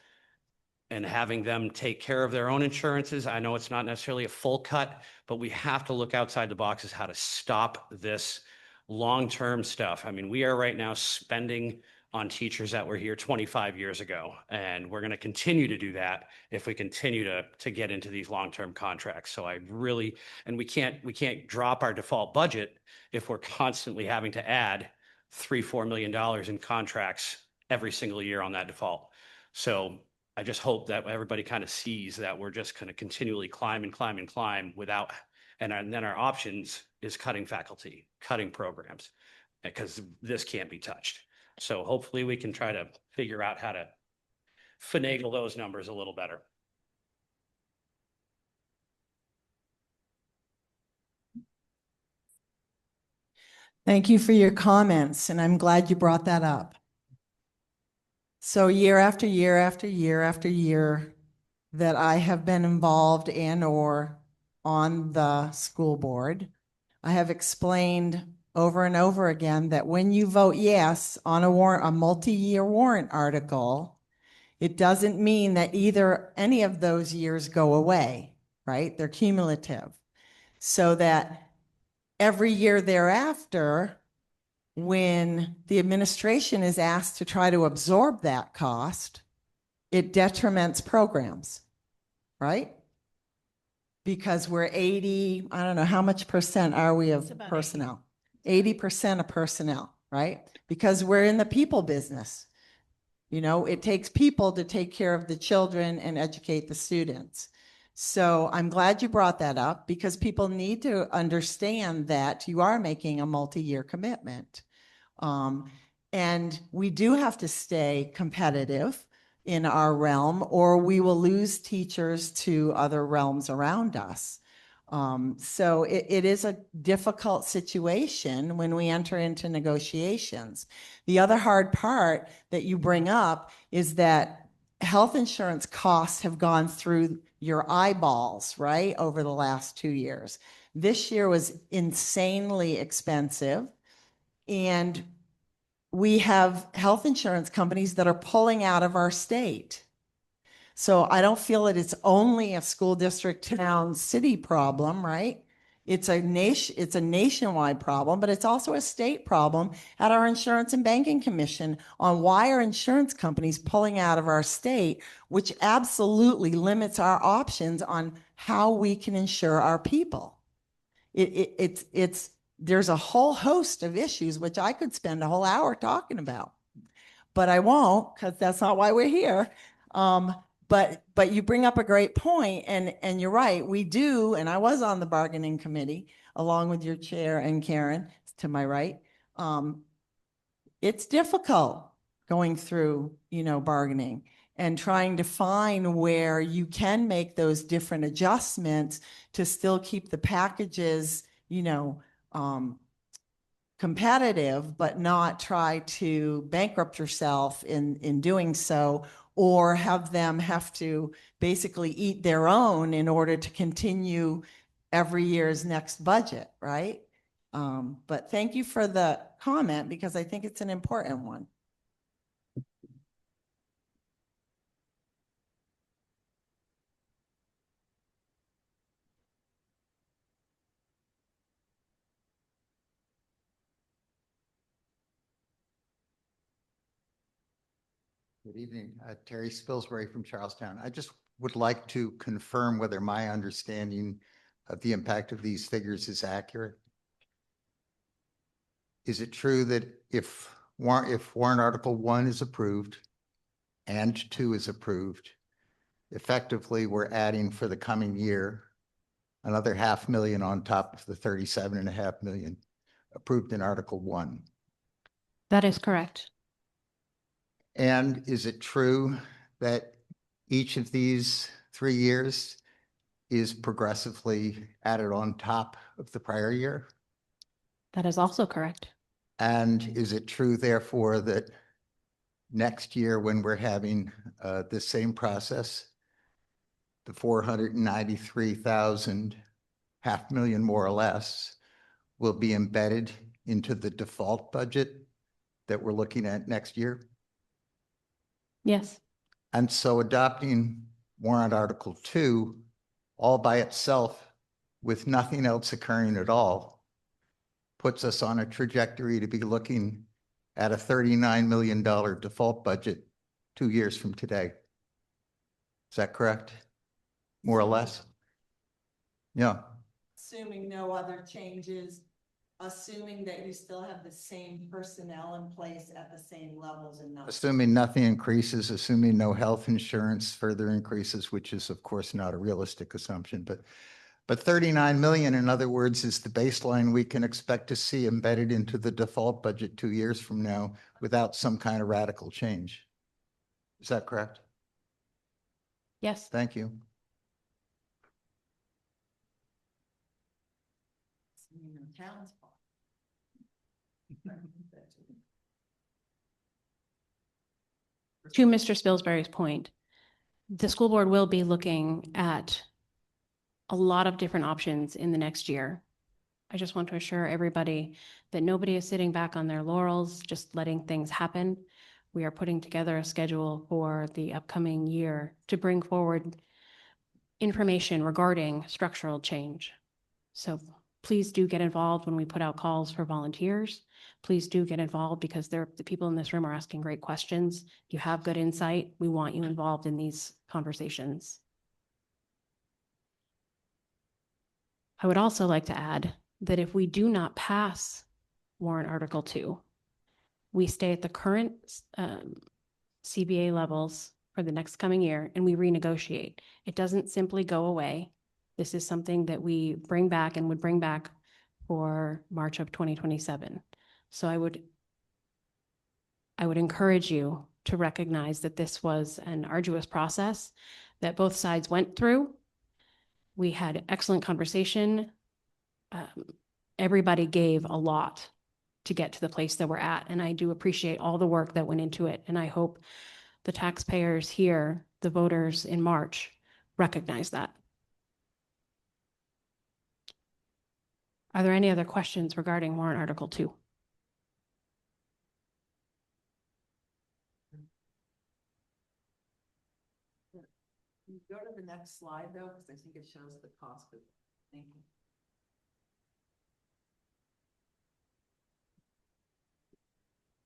and having them take care of their own insurances. I know it's not necessarily a full cut, but we have to look outside the box as how to stop this long-term stuff. I mean, we are right now spending on teachers that were here 25 years ago, and we're going to continue to do that if we continue to get into these long-term contracts. So I really, and we can't drop our default budget if we're constantly having to add $3-4 million in contracts every single year on that default. So I just hope that everybody kind of sees that we're just going to continually climb and climb and climb without, and then our options is cutting faculty, cutting programs, because this can't be touched. So hopefully we can try to figure out how to finagle those numbers a little better. Thank you for your comments, and I'm glad you brought that up. So year after year after year after year that I have been involved in or on the school board, I have explained over and over again that when you vote yes on a warrant, a multi-year warrant article, it doesn't mean that any of those years go away, right? They're cumulative. So that every year thereafter, when the administration is asked to try to absorb that cost, it detriments programs, right? Because we're 80, I don't know, how much percent are we of personnel? 80% of personnel, right? Because we're in the people business. You know, it takes people to take care of the children and educate the students. So I'm glad you brought that up because people need to understand that you are making a multi-year commitment. And we do have to stay competitive in our realm or we will lose teachers to other realms around us. So it is a difficult situation when we enter into negotiations. The other hard part that you bring up is that health insurance costs have gone through your eyeballs, right, over the last 2 years. This year was insanely expensive. And we have health insurance companies that are pulling out of our state. So I don't feel that it's only a school district, town, city problem, right? It's a nationwide problem, but it's also a state problem at our Insurance and Banking Commission on why are insurance companies pulling out of our state, which absolutely limits our options on how we can insure our people. There's a whole host of issues, which I could spend a whole hour talking about, but I won't because that's not why we're here. But you bring up a great point, and you're right. We do, and I was on the bargaining committee along with your chair and Karen to my right. It's difficult going through, bargaining and trying to find where you can make those different adjustments to still keep the packages, competitive, but not try to bankrupt yourself in doing so, or have them have to basically eat their own in order to continue every year's next budget, right? But thank you for the comment because I think it's an important one. Good evening, Terry Spilsbury from Charlestown. I just would like to confirm whether my understanding of the impact of these figures is accurate. Is it true that if warrant article 1 is approved and 2 is approved, effectively we're adding for the coming year another 500,000 on top of the 37.5 million approved in Article 1. That is correct. And is it true that each of these 3 years is progressively added on top of the prior year? That is also correct. And is it true, therefore, that next year, when we're having this same process, the 493,000, 500,000 more or less, will be embedded into the default budget that we're looking at next year? Yes. And so adopting warrant Article 2 all by itself with nothing else occurring at all puts us on a trajectory to be looking at a $39 million default budget 2 years from today. Is that correct? More or less? Yeah. Assuming no other changes, assuming that you still have the same personnel in place at the same levels and numbers. Assuming nothing increases, assuming no health insurance further increases, which is of course not a realistic assumption, but 39 million, in other words, is the baseline we can expect to see embedded into the default budget 2 years from now without some kind of radical change. Is that correct? Yes. Thank you. To Mr. Spilsbury's point, the school board will be looking at a lot of different options in the next year. I just want to assure everybody that nobody is sitting back on their laurels, just letting things happen. We are putting together a schedule for the upcoming year to bring forward information regarding structural change. So please do get involved when we put out calls for volunteers. Please do get involved because the people in this room are asking great questions. You have good insight. We want you involved in these conversations. I would also like to add that if we do not pass warrant Article 2, we stay at the current CBA levels for the next coming year and we renegotiate. It doesn't simply go away. This is something that we bring back and would bring back for March of 2027. So I would encourage you to recognize that this was an arduous process that both sides went through. We had excellent conversation. Everybody gave a lot to get to the place that we're at. And I do appreciate all the work that went into it. And I hope the taxpayers here, the voters in March, recognize that. Are there any other questions regarding warrant Article 2? Can you go to the next slide though, because I think it shows the cost of it. Thank you.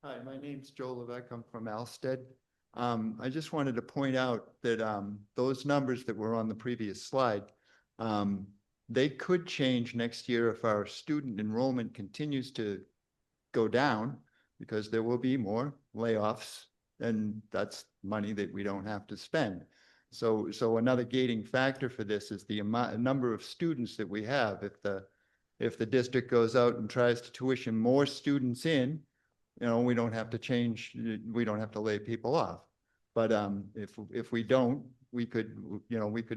Hi, my name's Joe Levesque. I'm from Alstead. I just wanted to point out that those numbers that were on the previous slide, they could change next year if our student enrollment continues to go down, because there will be more layoffs, and that's money that we don't have to spend. So another gating factor for this is the number of students that we have. If the district goes out and tries to tuition more students in, we don't have to change, we don't have to lay people off. But if we don't, we could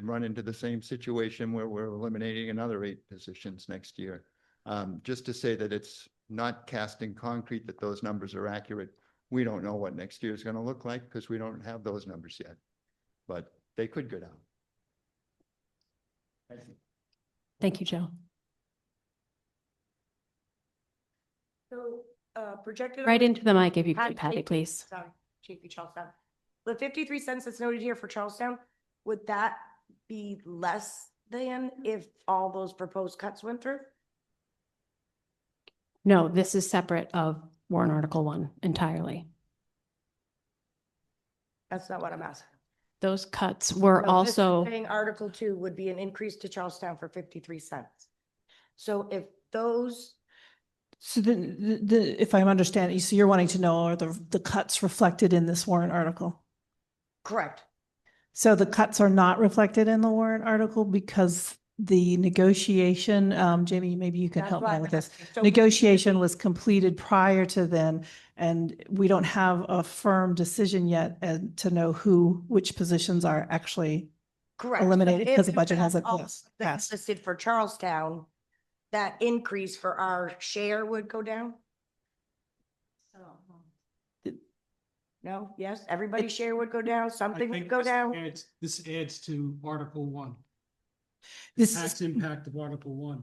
run into the same situation where we're eliminating another 8 positions next year. Just to say that it's not cast in concrete that those numbers are accurate. We don't know what next year is going to look like because we don't have those numbers yet, but they could go down. Thank you. Thank you, Joe. So projected. Right into the mic if you could, Patty, please. Sorry, JP Charlestown. The 53 cents that's noted here for Charlestown, would that be less than if all those proposed cuts went through? No, this is separate of warrant Article 1 entirely. That's not what I'm asking. Those cuts were No, this is also, saying Article 2 would be an increase to Charlestown for 53 cents. So if those, So if I'm understanding, so you're wanting to know, are the cuts reflected in this warrant article? correct, So the cuts are not reflected in the warrant article because the negotiation, Jamie, maybe you can That's help what me I'm with this. asking. So- Negotiation was completed prior to then, and we don't have a firm decision yet to know which positions are actually Correct. eliminated If because the in budget fact hasn't all passed. that's listed for Charlestown, that increase for our share would go down? No, yes, everybody's share would go down, something would go down? This adds to Article 1. This Tax impact of Article 1.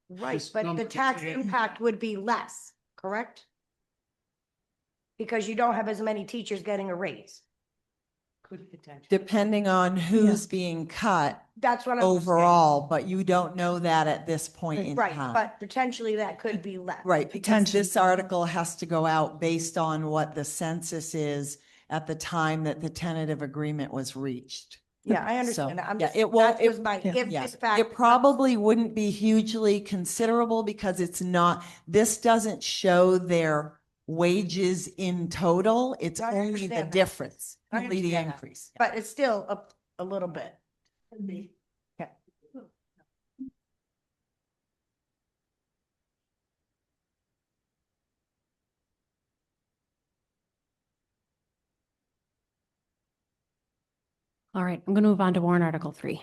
Right, This but the number tax is- impact would be less, correct? Because you don't have as many teachers getting a raise. Could potentially. Depending on who's being cut That's what I'm. overall, but you don't know that at this point in Right, time. but potentially that could be less. Right, because Potentially. this article has to go out based on what the census is at the time that the tentative agreement was reached. Yeah, I So, understand. I'm yeah, just, it won't, that was my, if yeah, this fact. it probably wouldn't be hugely considerable because it's not, this doesn't show their wages in total. It's I only the understand that. difference, I only the understand that. increase. But it's still a little bit. Okay. All right, I'm going to move on to warrant Article 3.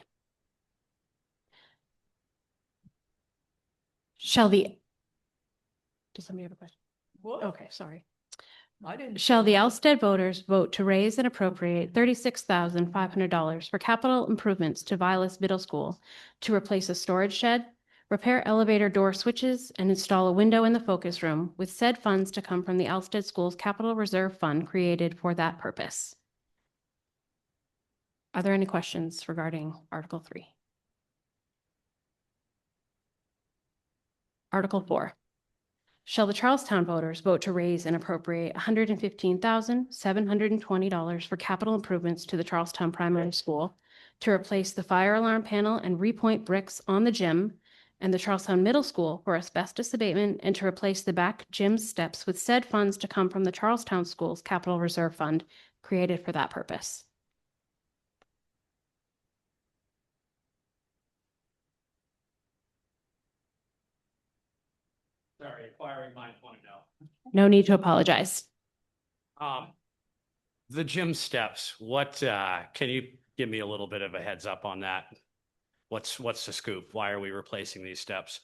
Does somebody have a question? Okay, sorry. I didn't. Shall the Alsted voters vote to raise and appropriate $36,500 for capital improvements to Vilas Middle School to replace a storage shed, repair elevator door switches, and install a window in the focus room, with said funds to come from the Alsted Schools Capital Reserve Fund created for that purpose? Are there any questions regarding Article 3? Article 4. Shall the Charlestown voters vote to raise and appropriate $115,720 for capital improvements to the Charlestown Primary School to replace the fire alarm panel and repoint bricks on the gym, and the Charlestown Middle School for asbestos abatement, and to replace the back gym steps, with said funds to come from the Charlestown Schools Capital Reserve Fund created for that purpose? Sorry, inquiring minds want to know. No need to apologize. The gym steps, what, can you give me a little bit of a heads up on that? What's the scoop? Why are we replacing these steps?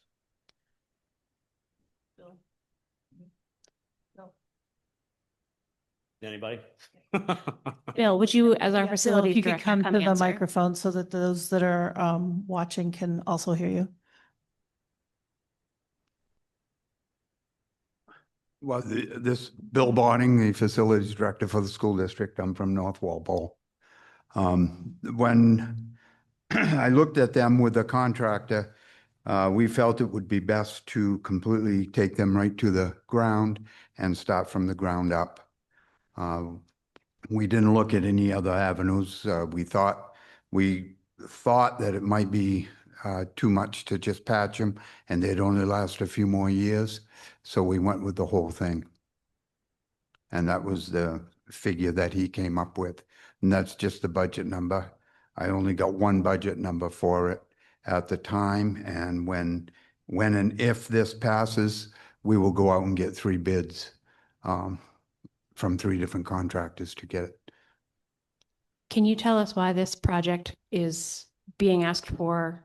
Anybody? Bill, would you, as our Yeah, Bill, facilities if you could director, come to the answer? microphone so that those that are watching can also hear you. Well, this Bill Bonding, the facilities director for the school district. I'm from North Walpole. When I looked at them with the contractor, we felt it would be best to completely take them right to the ground and start from the ground up. We didn't look at any other avenues. We thought that it might be too much to just patch them, and they'd only last a few more years. So we went with the whole thing. And that was the figure that he came up with. And that's just the budget number. I only got one budget number for it at the time. And when and if this passes, we will go out and get 3 bids from 3 different contractors to get it. Can you tell us why this project is being asked for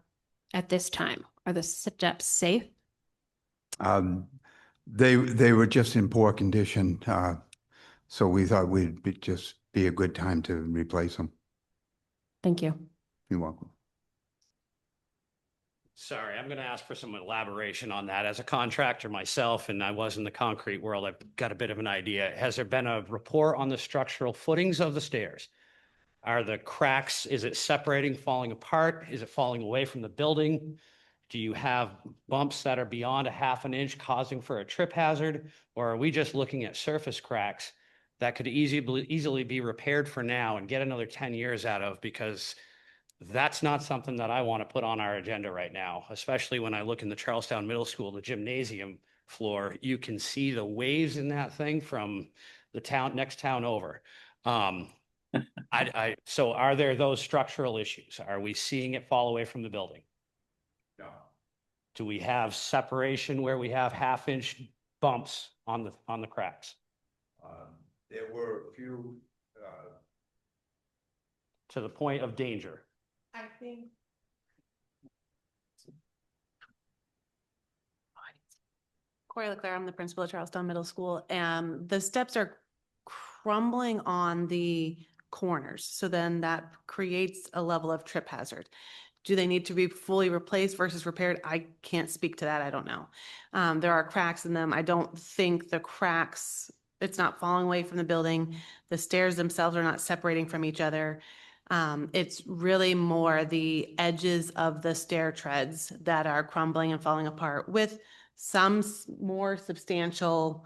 at this time? Are the steps safe? They were just in poor condition. So we thought just be a good time to replace them. Thank you. You're welcome. Sorry, I'm going to ask for some elaboration on that. As a contractor myself, and I was in the concrete world, I've got a bit of an idea. Has there been a report on the structural footings of the stairs? Are the cracks, is it separating, falling apart? Is it falling away from the building? Do you have bumps that are beyond a ½ an inch causing for a trip hazard? Or are we just looking at surface cracks that could easily be repaired for now and get another 10 years out of? Because that's not something that I want to put on our agenda right now, especially when I look in the Charlestown Middle School, the gymnasium floor. You can see the waves in that thing from the next town over. So are there those structural issues? Are we seeing it fall away from the building? Do we have separation where we have half-inch bumps on the cracks? There were a few, To the point of danger? I think. Corey Leclerc, I'm the principal at Charlestown Middle School, and the steps are crumbling on the corners. So then that creates a level of trip hazard. Do they need to be fully replaced versus repaired? I can't speak to that. I don't know. There are cracks in them. I don't think the cracks, it's not falling away from the building. The stairs themselves are not separating from each other. It's really more the edges of the stair treads that are crumbling and falling apart with some more substantial,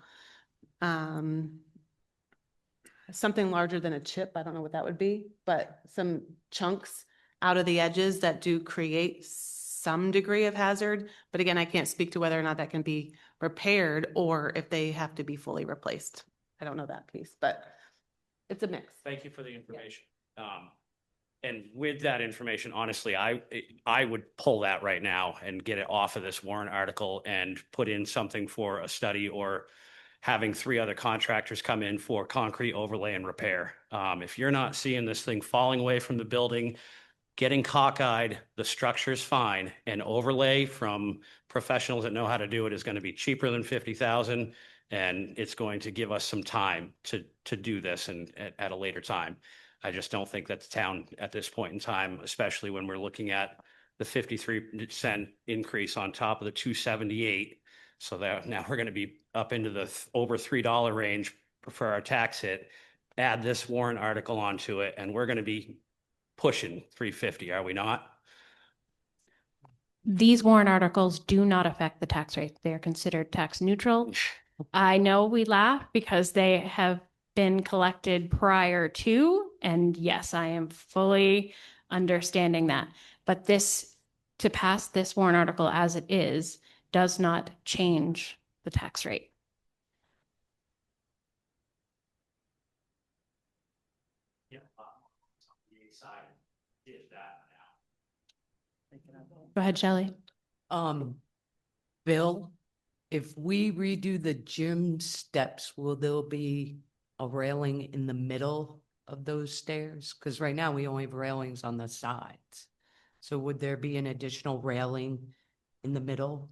something larger than a chip. I don't know what that would be, but some chunks out of the edges that do create some degree of hazard. But again, I can't speak to whether or not that can be repaired or if they have to be fully replaced. I don't know that piece, but it's a mix. Thank you for the information. And with that information, honestly, I would pull that right now and get it off of this warrant article and put in something for a study or having 3 other contractors come in for concrete overlay and repair. If you're not seeing this thing falling away from the building, getting cockeyed, the structure's fine, and overlay from professionals that know how to do it is going to be cheaper than 50,000, and it's going to give us some time to do this and at a later time. I just don't think that the town at this point in time, especially when we're looking at the 53% increase on top of the 278. So that now we're going to be up into the over $3 range for our tax hit. Add this warrant article onto it, and we're going to be pushing 350, are we not? These warrant articles do not affect the tax rate. They are considered tax neutral. I know we laugh because they have been collected prior to, and yes, I am fully understanding that. But this, to pass this warrant article as it is, does not change the tax rate. Go ahead, Shelley. Bill, if we redo the gym steps, will there be a railing in the middle of those stairs? Because right now we only have railings on the sides. So would there be an additional railing in the middle?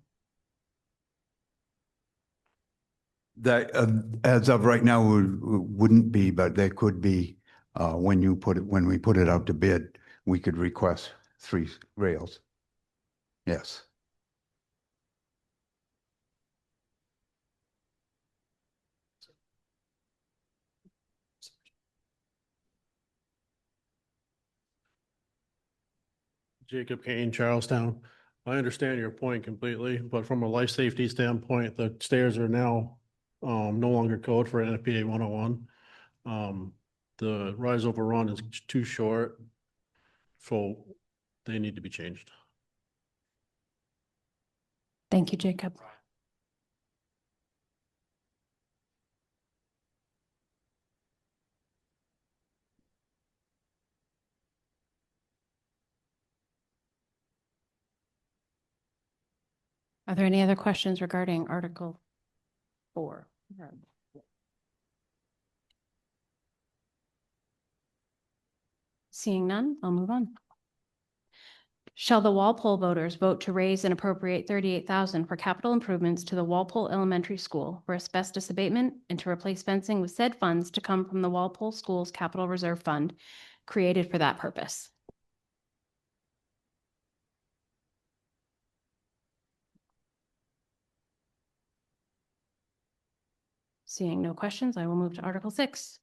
that, as of right now, wouldn't be, but there could be, when we put it out to bid, we could request 3 rails. Yes. Jacob Kane, Charlestown. I understand your point completely, but from a life safety standpoint, the stairs are now no longer code for NFPA 101. The rise over run is too short, so they need to be changed. Thank you, Jacob. Are there any other questions regarding Article 4? Seeing none, I'll move on. Shall the Walpole voters vote to raise and appropriate $38,000 for capital improvements to the Walpole Elementary School for asbestos abatement and to replace fencing with said funds to come from the Walpole Schools Capital Reserve Fund created for that purpose? Seeing no questions, I will move to Article 6.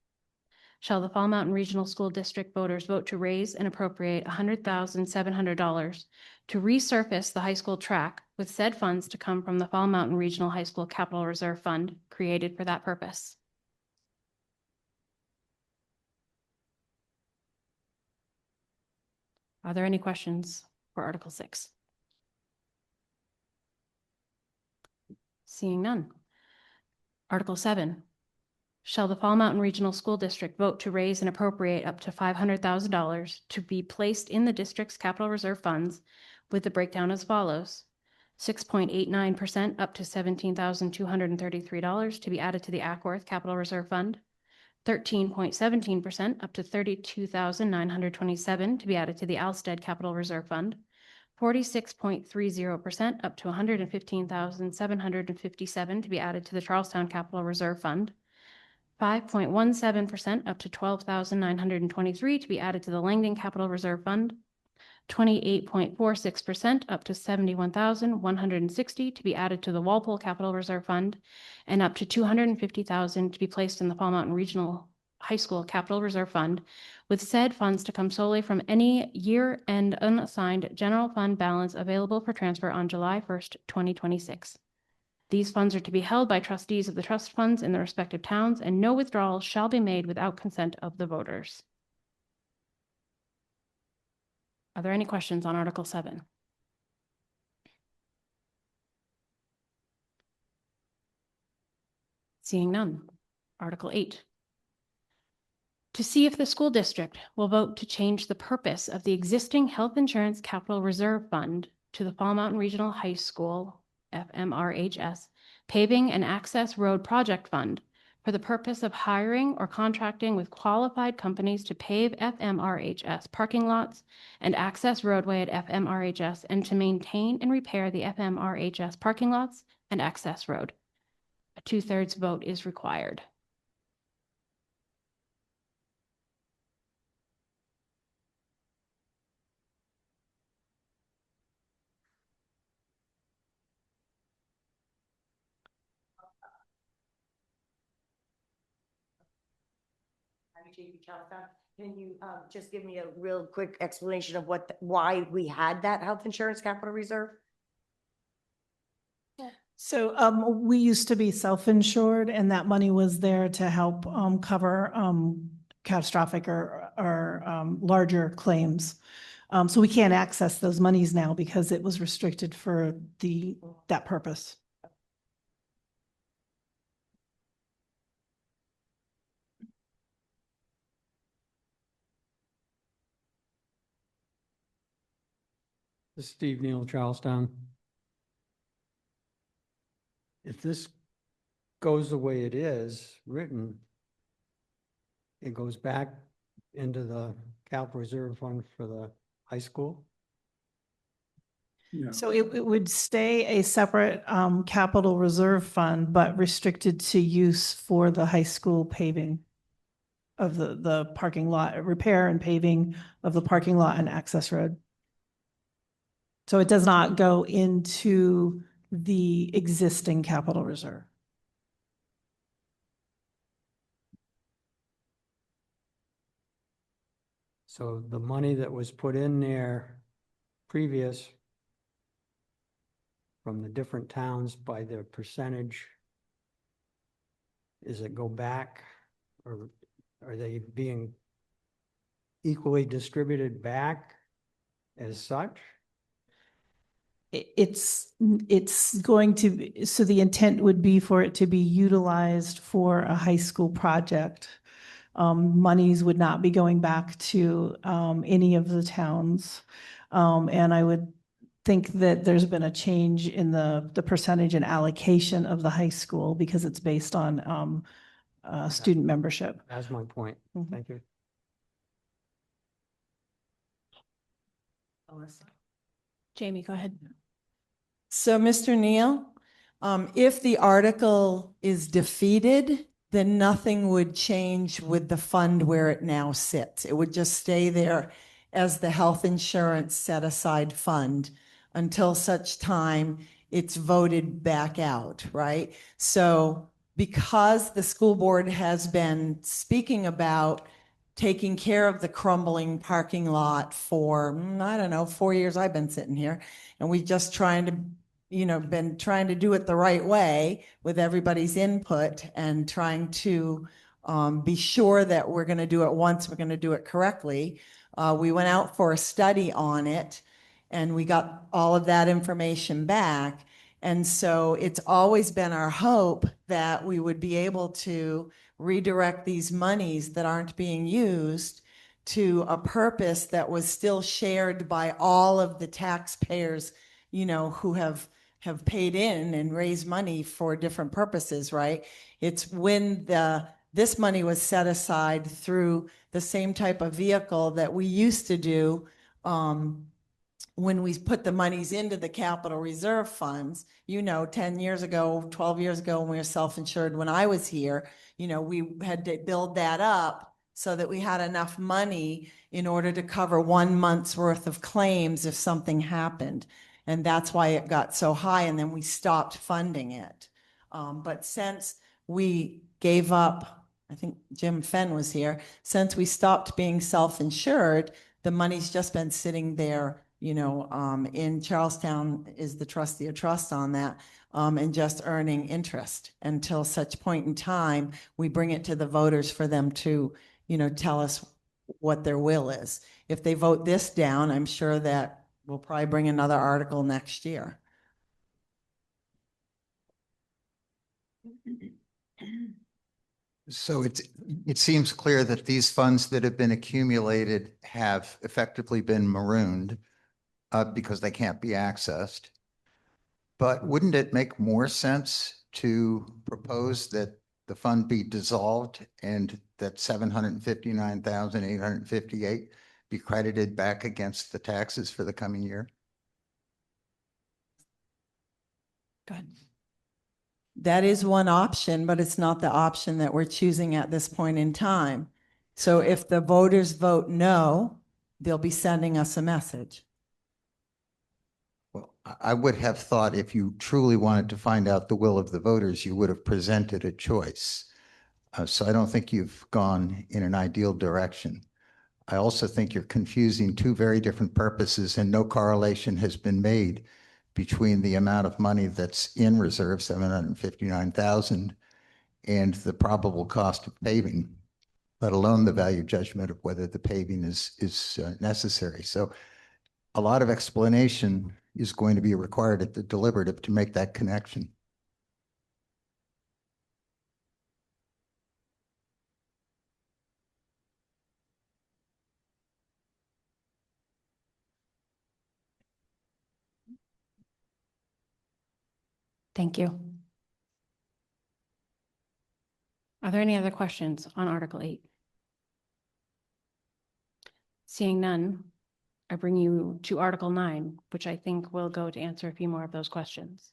Shall the Fall Mountain Regional School District voters vote to raise and appropriate $100,700 to resurface the high school track with said funds to come from the Fall Mountain Regional High School Capital Reserve Fund created for that purpose? Are there any questions for Article 6? Seeing none. Article 7. Shall the Fall Mountain Regional School District vote to raise and appropriate up to $500,000 to be placed in the district's capital reserve funds with the breakdown as follows. 6.89% up to $17,233 to be added to the Ackworth Capital Reserve Fund. 13.17% up to $32,927 to be added to the Alstead Capital Reserve Fund. 46.30% up to $115,757 to be added to the Charlestown Capital Reserve Fund. 5.17% up to $12,923 to be added to the Langdon Capital Reserve Fund. 28.46% up to $71,160 to be added to the Walpole Capital Reserve Fund, and up to $250,000 to be placed in the Fall Mountain Regional High School Capital Reserve Fund, with said funds to come solely from any year-end unassigned general fund balance available for transfer on July 1st, 2026. These funds are to be held by trustees of the trust funds in the respective towns, and no withdrawal shall be made without consent of the voters. Are there any questions on Article 7? Seeing none. Article 8. To see if the school district will vote to change the purpose of the existing Health Insurance Capital Reserve Fund to the Fall Mountain Regional High School, FMRHS, Paving and Access Road Project Fund for the purpose of hiring or contracting with qualified companies to pave FMRHS parking lots and access roadway at FMRHS, and to maintain and repair the FMRHS parking lots and access road. A 2/3 vote is required. Can you just give me a real quick explanation of why we had that health insurance capital reserve? So we used to be self-insured, and that money was there to help cover catastrophic or larger claims. So we can't access those monies now because it was restricted for that purpose. This is Steve Neal, Charlestown. If this goes the way it is written, it goes back into the capital reserve fund for the high school? So it would stay a separate capital reserve fund, but restricted to use for the high school paving of the parking lot, repair and paving of the parking lot and access road. So it does not go into the existing capital reserve. So the money that was put in there previous from the different towns by their percentage, does it go back, or are they being equally distributed back as such? It's going to be, so the intent would be for it to be utilized for a high school project. Monies would not be going back to any of the towns. And I would think that there's been a change in the percentage and allocation of the high school because it's based on student membership. That's my point. Thank you. Jamie, go ahead. So, Mr. Neal, if the article is defeated, then nothing would change with the fund where it now sits. It would just stay there as the health insurance set aside fund until such time it's voted back out, right? So because the school board has been speaking about taking care of the crumbling parking lot for, I don't know, 4 years I've been sitting here, and we've just been trying to do it the right way with everybody's input and trying to be sure that we're going to do it once, we're going to do it correctly. We went out for a study on it and we got all of that information back. And so it's always been our hope that we would be able to redirect these monies that aren't being used to a purpose that was still shared by all of the taxpayers, who have paid in and raised money for different purposes, right? It's when this money was set aside through the same type of vehicle that we used to do, when we put the monies into the capital reserve funds, 10 years ago, 12 years ago, when we were self-insured, when I was here, we had to build that up so that we had enough money in order to cover 1 month's worth of claims if something happened. And that's why it got so high, and then we stopped funding it. But since we gave up, I think Jim Fenn was here, since we stopped being self-insured, the money's just been sitting there, in Charlestown is the trustee of trust on that, and just earning interest until such point in time we bring it to the voters for them to, tell us what their will is. If they vote this down, I'm sure that we'll probably bring another article next year. So it seems clear that these funds that have been accumulated have effectively been marooned because they can't be accessed. But wouldn't it make more sense to propose that the fund be dissolved and that 759,858 be credited back against the taxes for the coming year? Good. That is one option, but it's not the option that we're choosing at this point in time. So if the voters vote no, they'll be sending us a message. Well, I would have thought if you truly wanted to find out the will of the voters, you would have presented a choice. So I don't think you've gone in an ideal direction. I also think you're confusing two very different purposes, and no correlation has been made between the amount of money that's in reserve, 759,000, and the probable cost of paving, let alone the value judgment of whether the paving is necessary. So a lot of explanation is going to be required at the deliberative to make that connection. Thank you. Are there any other questions on Article 8? Seeing none, I bring you to Article 9, which I think will go to answer a few more of those questions.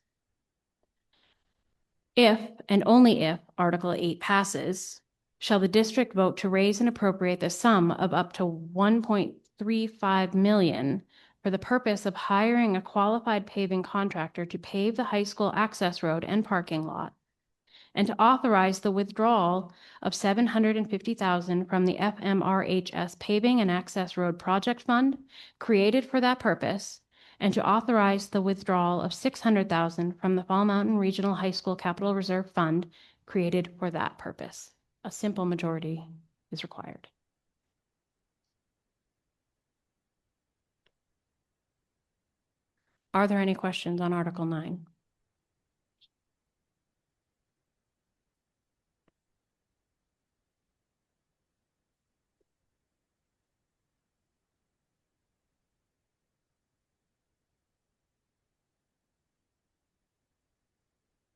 If and only if Article 8 passes, shall the district vote to raise and appropriate the sum of up to $1.35 million for the purpose of hiring a qualified paving contractor to pave the high school access road and parking lot, and to authorize the withdrawal of $750,000 from the FMRHS Paving and Access Road Project Fund created for that purpose, and to authorize the withdrawal of $600,000 from the Fall Mountain Regional High School Capital Reserve Fund created for that purpose. A simple majority is required. Are there any questions on Article 9?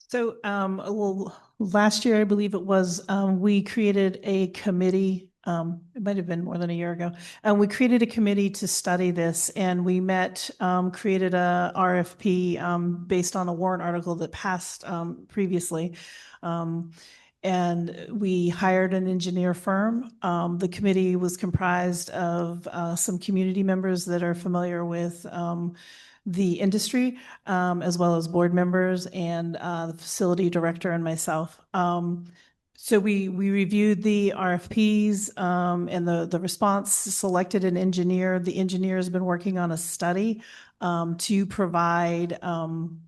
So, well, last year, I believe it was, we created a committee. It might have been more than a year ago. And we created a committee to study this, and we met, created a RFP based on a warrant article that passed previously. And we hired an engineer firm. The committee was comprised of some community members that are familiar with the industry, as well as board members and the facility director and myself. So we reviewed the RFPs and the response, selected an engineer. The engineer has been working on a study to provide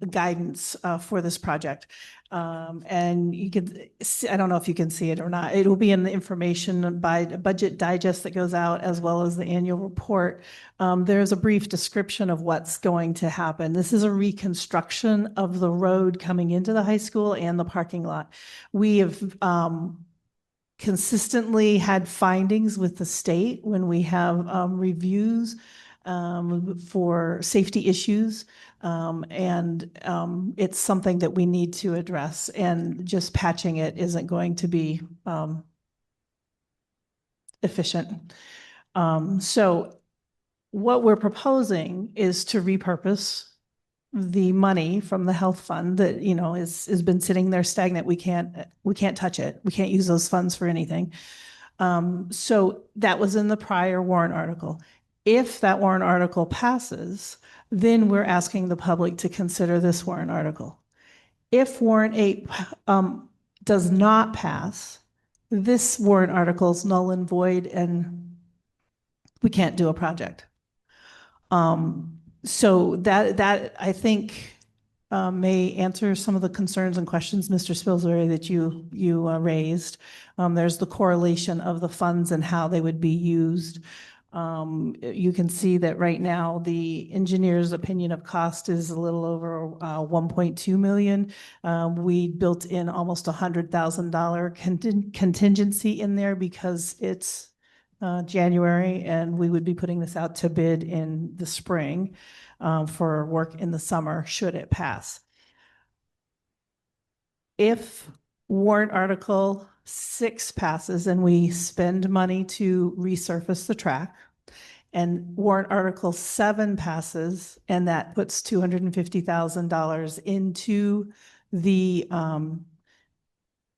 guidance for this project. And you can see, I don't know if you can see it or not. It will be in the information by budget digest that goes out, as well as the annual report. There's a brief description of what's going to happen. This is a reconstruction of the road coming into the high school and the parking lot. We have consistently had findings with the state when we have reviews for safety issues. It's something that we need to address, and just patching it isn't going to be efficient. So what we're proposing is to repurpose the money from the health fund that, you know, has been sitting there stagnant. We can't touch it. We can't use those funds for anything. So that was in the prior warrant article. If that warrant article passes, then we're asking the public to consider this warrant article. If warrant 8 does not pass, this warrant article is null and void, and we can't do a project. So that I think may answer some of the concerns and questions, Mr. Spilsbury, that you raised. There's the correlation of the funds and how they would be used. You can see that right now the engineer's opinion of cost is a little over 1.2 million. We built in almost $100,000 contingency in there because it's January, and we would be putting this out to bid in the spring for work in the summer, should it pass. If warrant article 6 passes and we spend money to resurface the track, and warrant article 7 passes, and that puts $250,000 into the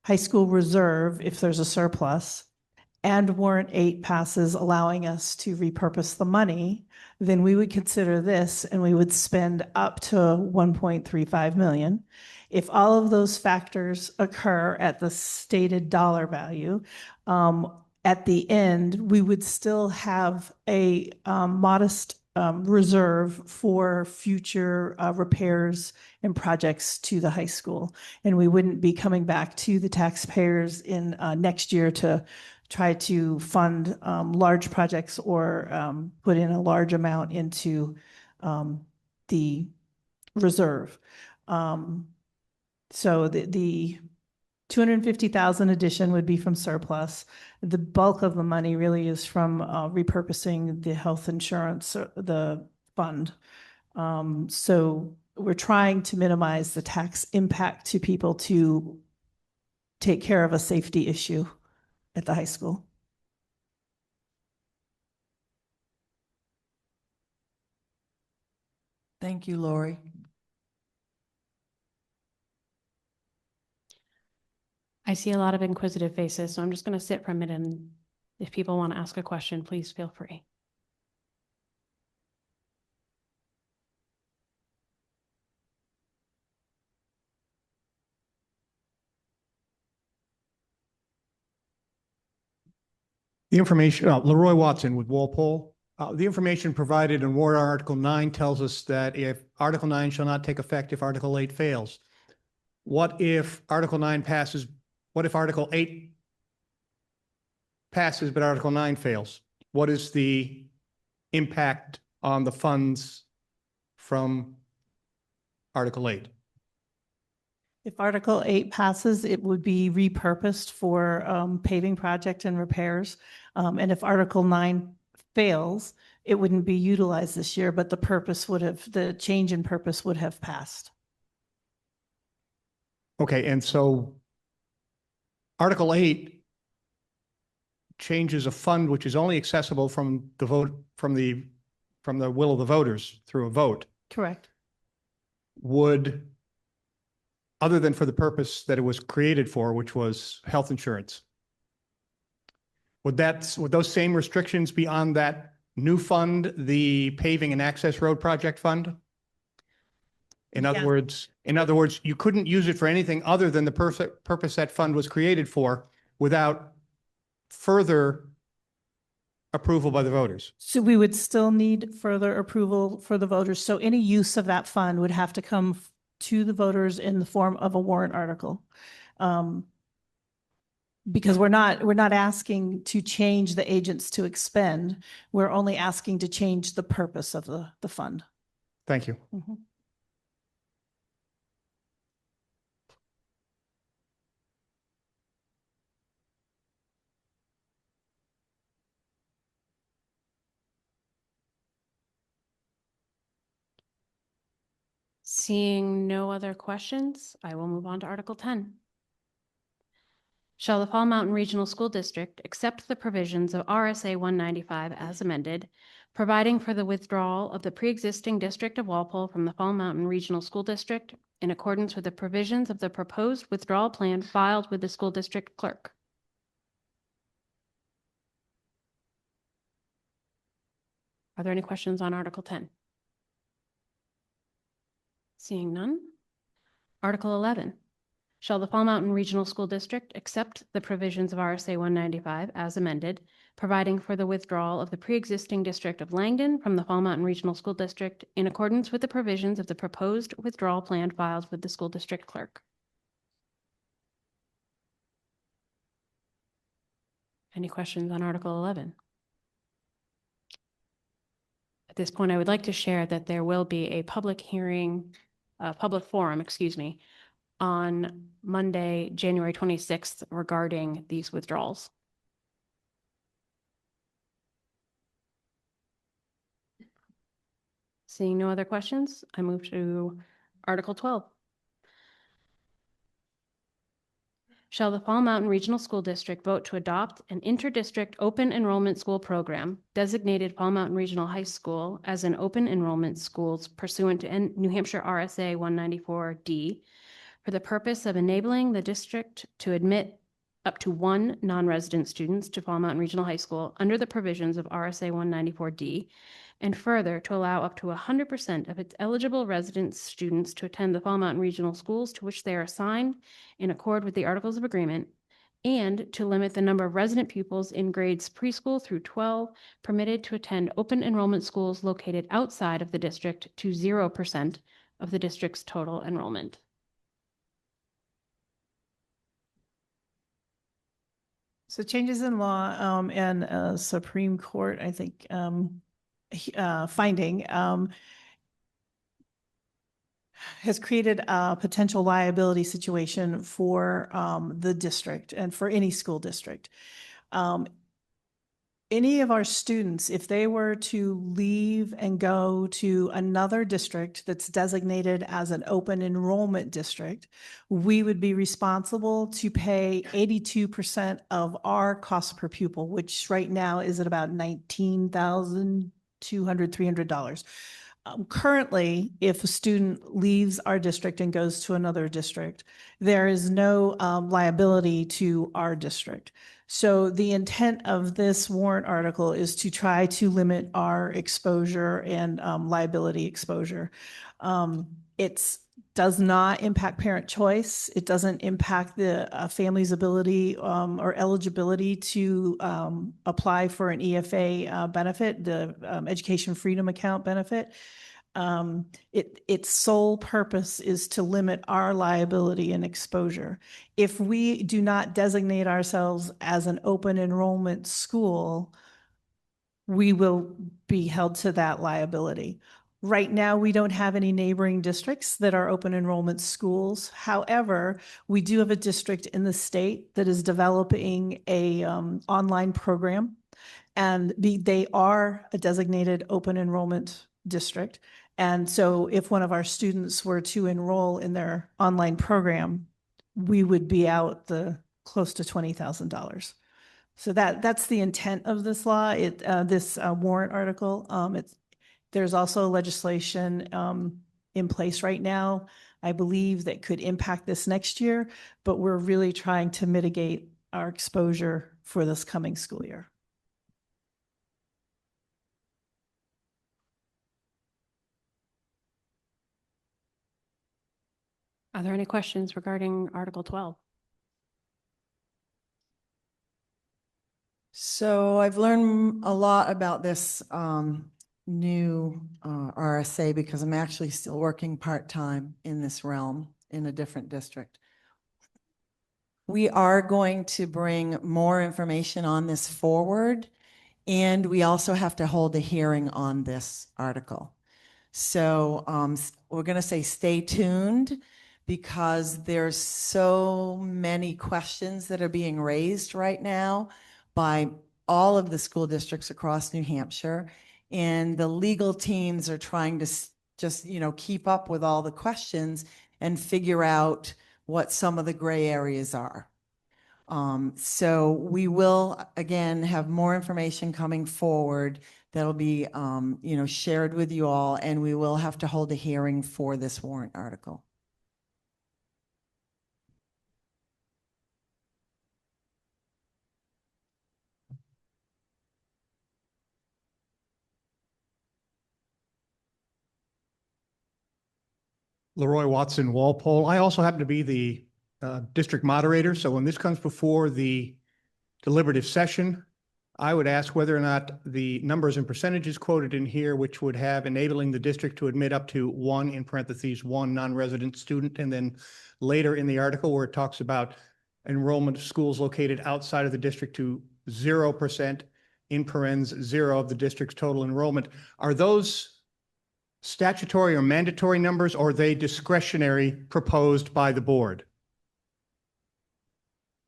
high school reserve if there's a surplus, and warrant 8 passes, allowing us to repurpose the money, then we would consider this and we would spend up to 1.35 million. If all of those factors occur at the stated dollar value, at the end, we would still have a modest reserve for future repairs and projects to the high school. And we wouldn't be coming back to the taxpayers in next year to try to fund large projects or put in a large amount into the reserve. So the 250,000 addition would be from surplus. The bulk of the money really is from repurposing the health insurance, the fund. So we're trying to minimize the tax impact to people to take care of a safety issue at the high school. Thank you, Lori. I see a lot of inquisitive faces, so I'm just going to sit for a minute, and if people want to ask a question, please feel free. The information, Leroy Watson with Walpole. The information provided in warrant Article 9 tells us that if Article 9 shall not take effect if Article 8 fails. What if Article 9 passes? What if Article 8 passes but Article 9 fails? What is the impact on the funds from Article 8? If Article 8 passes, it would be repurposed for paving project and repairs. And if Article 9 fails, it wouldn't be utilized this year, but the change in purpose would have passed. Okay, and so Article 8 changes a fund which is only accessible from the vote, from the will of the voters through a vote. Correct. Would, other than for the purpose that it was created for, which was health insurance, would those same restrictions be on that new fund, the paving and access road project fund? In other words, you couldn't use it for anything other than the purpose that fund was created for without further approval by the voters. So we would still need further approval for the voters. So any use of that fund would have to come to the voters in the form of a warrant article. Because we're not asking to change the agents to expend. We're only asking to change the purpose of the fund. Thank you. Mm-hmm. Seeing no other questions, I will move on to Article 10. Shall the Fall Mountain Regional School District accept the provisions of RSA 195 as amended, providing for the withdrawal of the pre-existing District of Walpole from the Fall Mountain Regional School District in accordance with the provisions of the proposed withdrawal plan filed with the school district clerk? Are there any questions on Article 10? Seeing none. Article 11. Shall the Fall Mountain Regional School District accept the provisions of RSA 195 as amended, providing for the withdrawal of the pre-existing District of Langdon from the Fall Mountain Regional School District in accordance with the provisions of the proposed withdrawal plan filed with the school district clerk? Any questions on Article 11? At this point, I would like to share that there will be a public hearing, public forum, on Monday, January 26th regarding these withdrawals. Seeing no other questions, I move to Article 12. Shall the Fall Mountain Regional School District vote to adopt an interdistrict open enrollment school program designated Fall Mountain Regional High School as an open enrollment schools pursuant to New Hampshire RSA 194D for the purpose of enabling the district to admit up to one non-resident students to Fall Mountain Regional High School under the provisions of RSA 194D, and further to allow up to 100% of its eligible resident students to attend the Fall Mountain Regional Schools to which they are assigned in accord with the Articles of Agreement, and to limit the number of resident pupils in grades preschool through 12 permitted to attend open enrollment schools located outside of the district to 0% of the district's total enrollment. So changes in law and Supreme Court, I think, finding has created a potential liability situation for the district and for any school district. Any of our students, if they were to leave and go to another district that's designated as an open enrollment district, we would be responsible to pay 82% of our cost per pupil, which right now is at about $19,200, $300. Currently, if a student leaves our district and goes to another district, there is no liability to our district. So the intent of this warrant article is to try to limit our exposure and liability exposure. It does not impact parent choice. It doesn't impact the family's ability or eligibility to apply for an EFA benefit, the Education Freedom Account benefit. Its sole purpose is to limit our liability and exposure. If we do not designate ourselves as an open enrollment school, we will be held to that liability. Right now, we don't have any neighboring districts that are open enrollment schools. However, we do have a district in the state that is developing a online program, and they are a designated open enrollment district. And so if one of our students were to enroll in their online program, we would be out the close to $20,000. So that's the intent of this law, this warrant article. There's also legislation in place right now, I believe, that could impact this next year, but we're really trying to mitigate our exposure for this coming school year. Are there any questions regarding Article 12? So I've learned a lot about this new RSA because I'm actually still working part-time in this realm in a different district. We are going to bring more information on this forward, and we also have to hold a hearing on this article. So we're going to say stay tuned, because there's so many questions that are being raised right now by all of the school districts across New Hampshire. And the legal teams are trying to just, keep up with all the questions and figure out what some of the gray areas are. So we will, again, have more information coming forward that'll be, shared with you all, and we will have to hold a hearing for this warrant article. Leroy Watson, Walpole. I also happen to be the district moderator. So when this comes before the deliberative session, I would ask whether or not the numbers and percentages quoted in here, which would have enabling the district to admit up to one, in parentheses, one non-resident student, and then later in the article where it talks about enrollment of schools located outside of the district to 0%, in parens, 0 of the district's total enrollment. Are those statutory or mandatory numbers, or are they discretionary proposed by the board?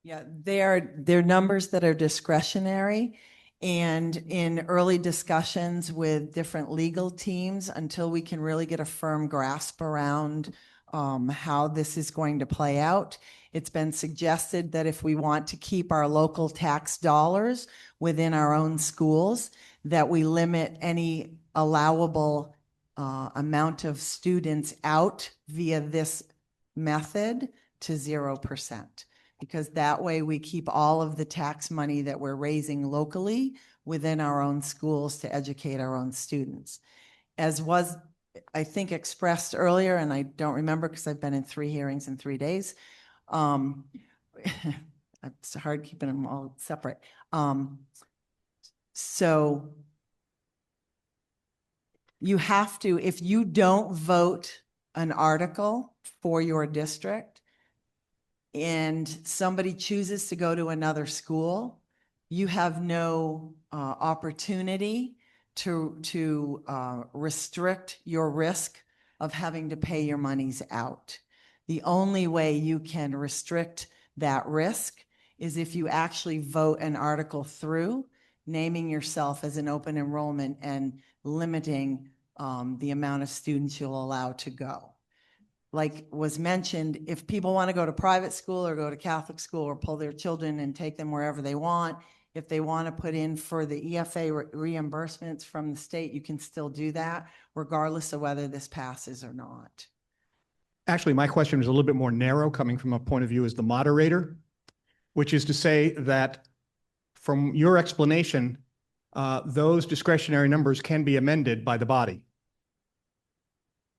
Yeah, they're numbers that are discretionary, and in early discussions with different legal teams, until we can really get a firm grasp around how this is going to play out, it's been suggested that if we want to keep our local tax dollars within our own schools, that we limit any allowable amount of students out via this method to 0%. Because that way we keep all of the tax money that we're raising locally within our own schools to educate our own students. As was, I think, expressed earlier, and I don't remember because I've been in 3 hearings in 3 days. It's hard keeping them all separate. So you have to, if you don't vote an article for your district, and somebody chooses to go to another school, you have no opportunity to restrict your risk of having to pay your monies out. The only way you can restrict that risk is if you actually vote an article through, naming yourself as an open enrollment and limiting the amount of students you'll allow to go. Like was mentioned, if people want to go to private school or go to Catholic school or pull their children and take them wherever they want, if they want to put in for the EFA reimbursements from the state, you can still do that regardless of whether this passes or not. Actually, my question is a little bit more narrow, coming from a point of view as the moderator, which is to say that from your explanation, those discretionary numbers can be amended by the body.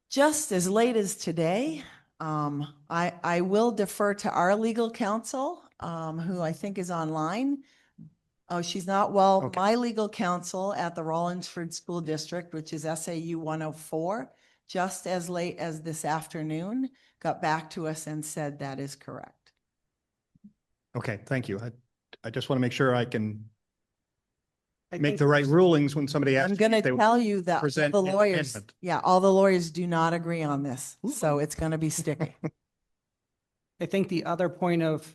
Just as late as today, I will defer to our legal counsel, who I think is online. Oh, she's not. Well, Okay. My legal counsel at the Rollinsford School District, which is SAU60, just as late as this afternoon, got back to us and said that is correct. Okay, thank you. I just want to make sure I can I make think the right rulings when somebody asks. I'm going to if they tell you that present the an lawyers, amendment. all the lawyers do not agree on this. So it's going to be sticky. I think the other point of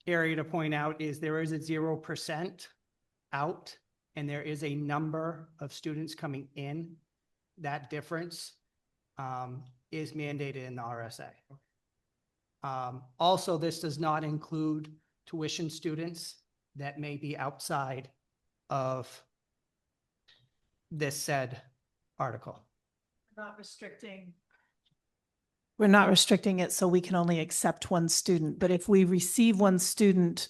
area to point out is there is a 0% out, and there is a number of students coming in. That difference is mandated in the RSA. Also, this does not include tuition students that may be outside of this said article. Not restricting. We're not restricting it so we can only accept one student. But if we receive one student,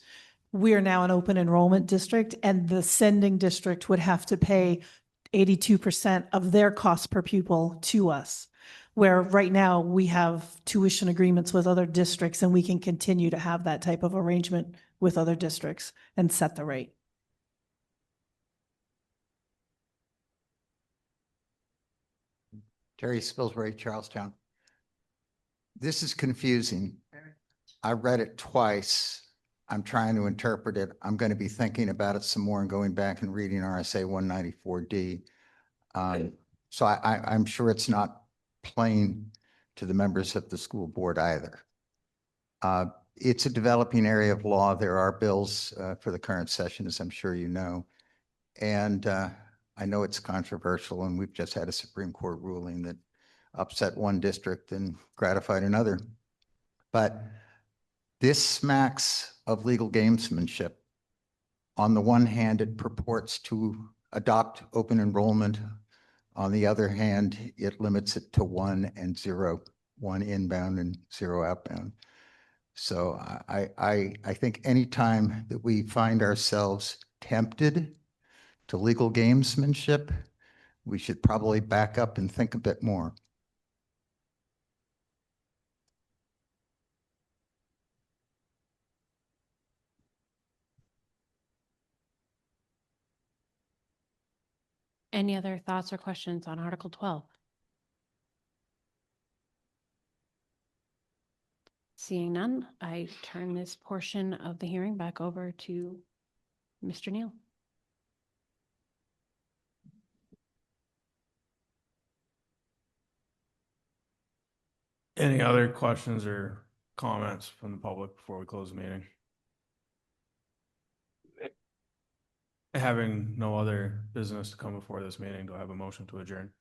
we are now an open enrollment district, and the sending district would have to pay 82% of their cost per pupil to us. Where right now we have tuition agreements with other districts, and we can continue to have that type of arrangement with other districts and set the rate. Terry Spilsbury, Charlestown. This is confusing. I read it twice. I'm trying to interpret it. I'm going to be thinking about it some more and going back and reading RSA 194D. So I'm sure it's not plain to the members of the school board either. It's a developing area of law. There are bills for the current session, as I'm sure you know. And I know it's controversial and we've just had a Supreme Court ruling that upset one district and gratified another. But this smacks of legal gamesmanship. On the one hand, it purports to adopt open enrollment. On the other hand, it limits it to 1 and 0, 1 inbound and 0 outbound. So I think anytime that we find ourselves tempted to legal gamesmanship, we should probably back up and think a bit more. Any other thoughts or questions on Article 12? Seeing none, I turn this portion of the hearing back over to Mr. Neal. Any other questions or comments from the public before we close the meeting? Having no other business to come before this meeting, do I have a motion to adjourn?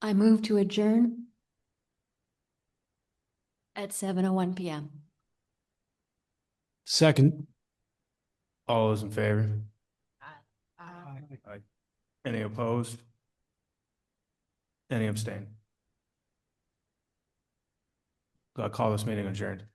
I move to adjourn at 7:01 PM. Second. All those in favor? Aye. Any opposed? Any abstain? I call this meeting adjourned.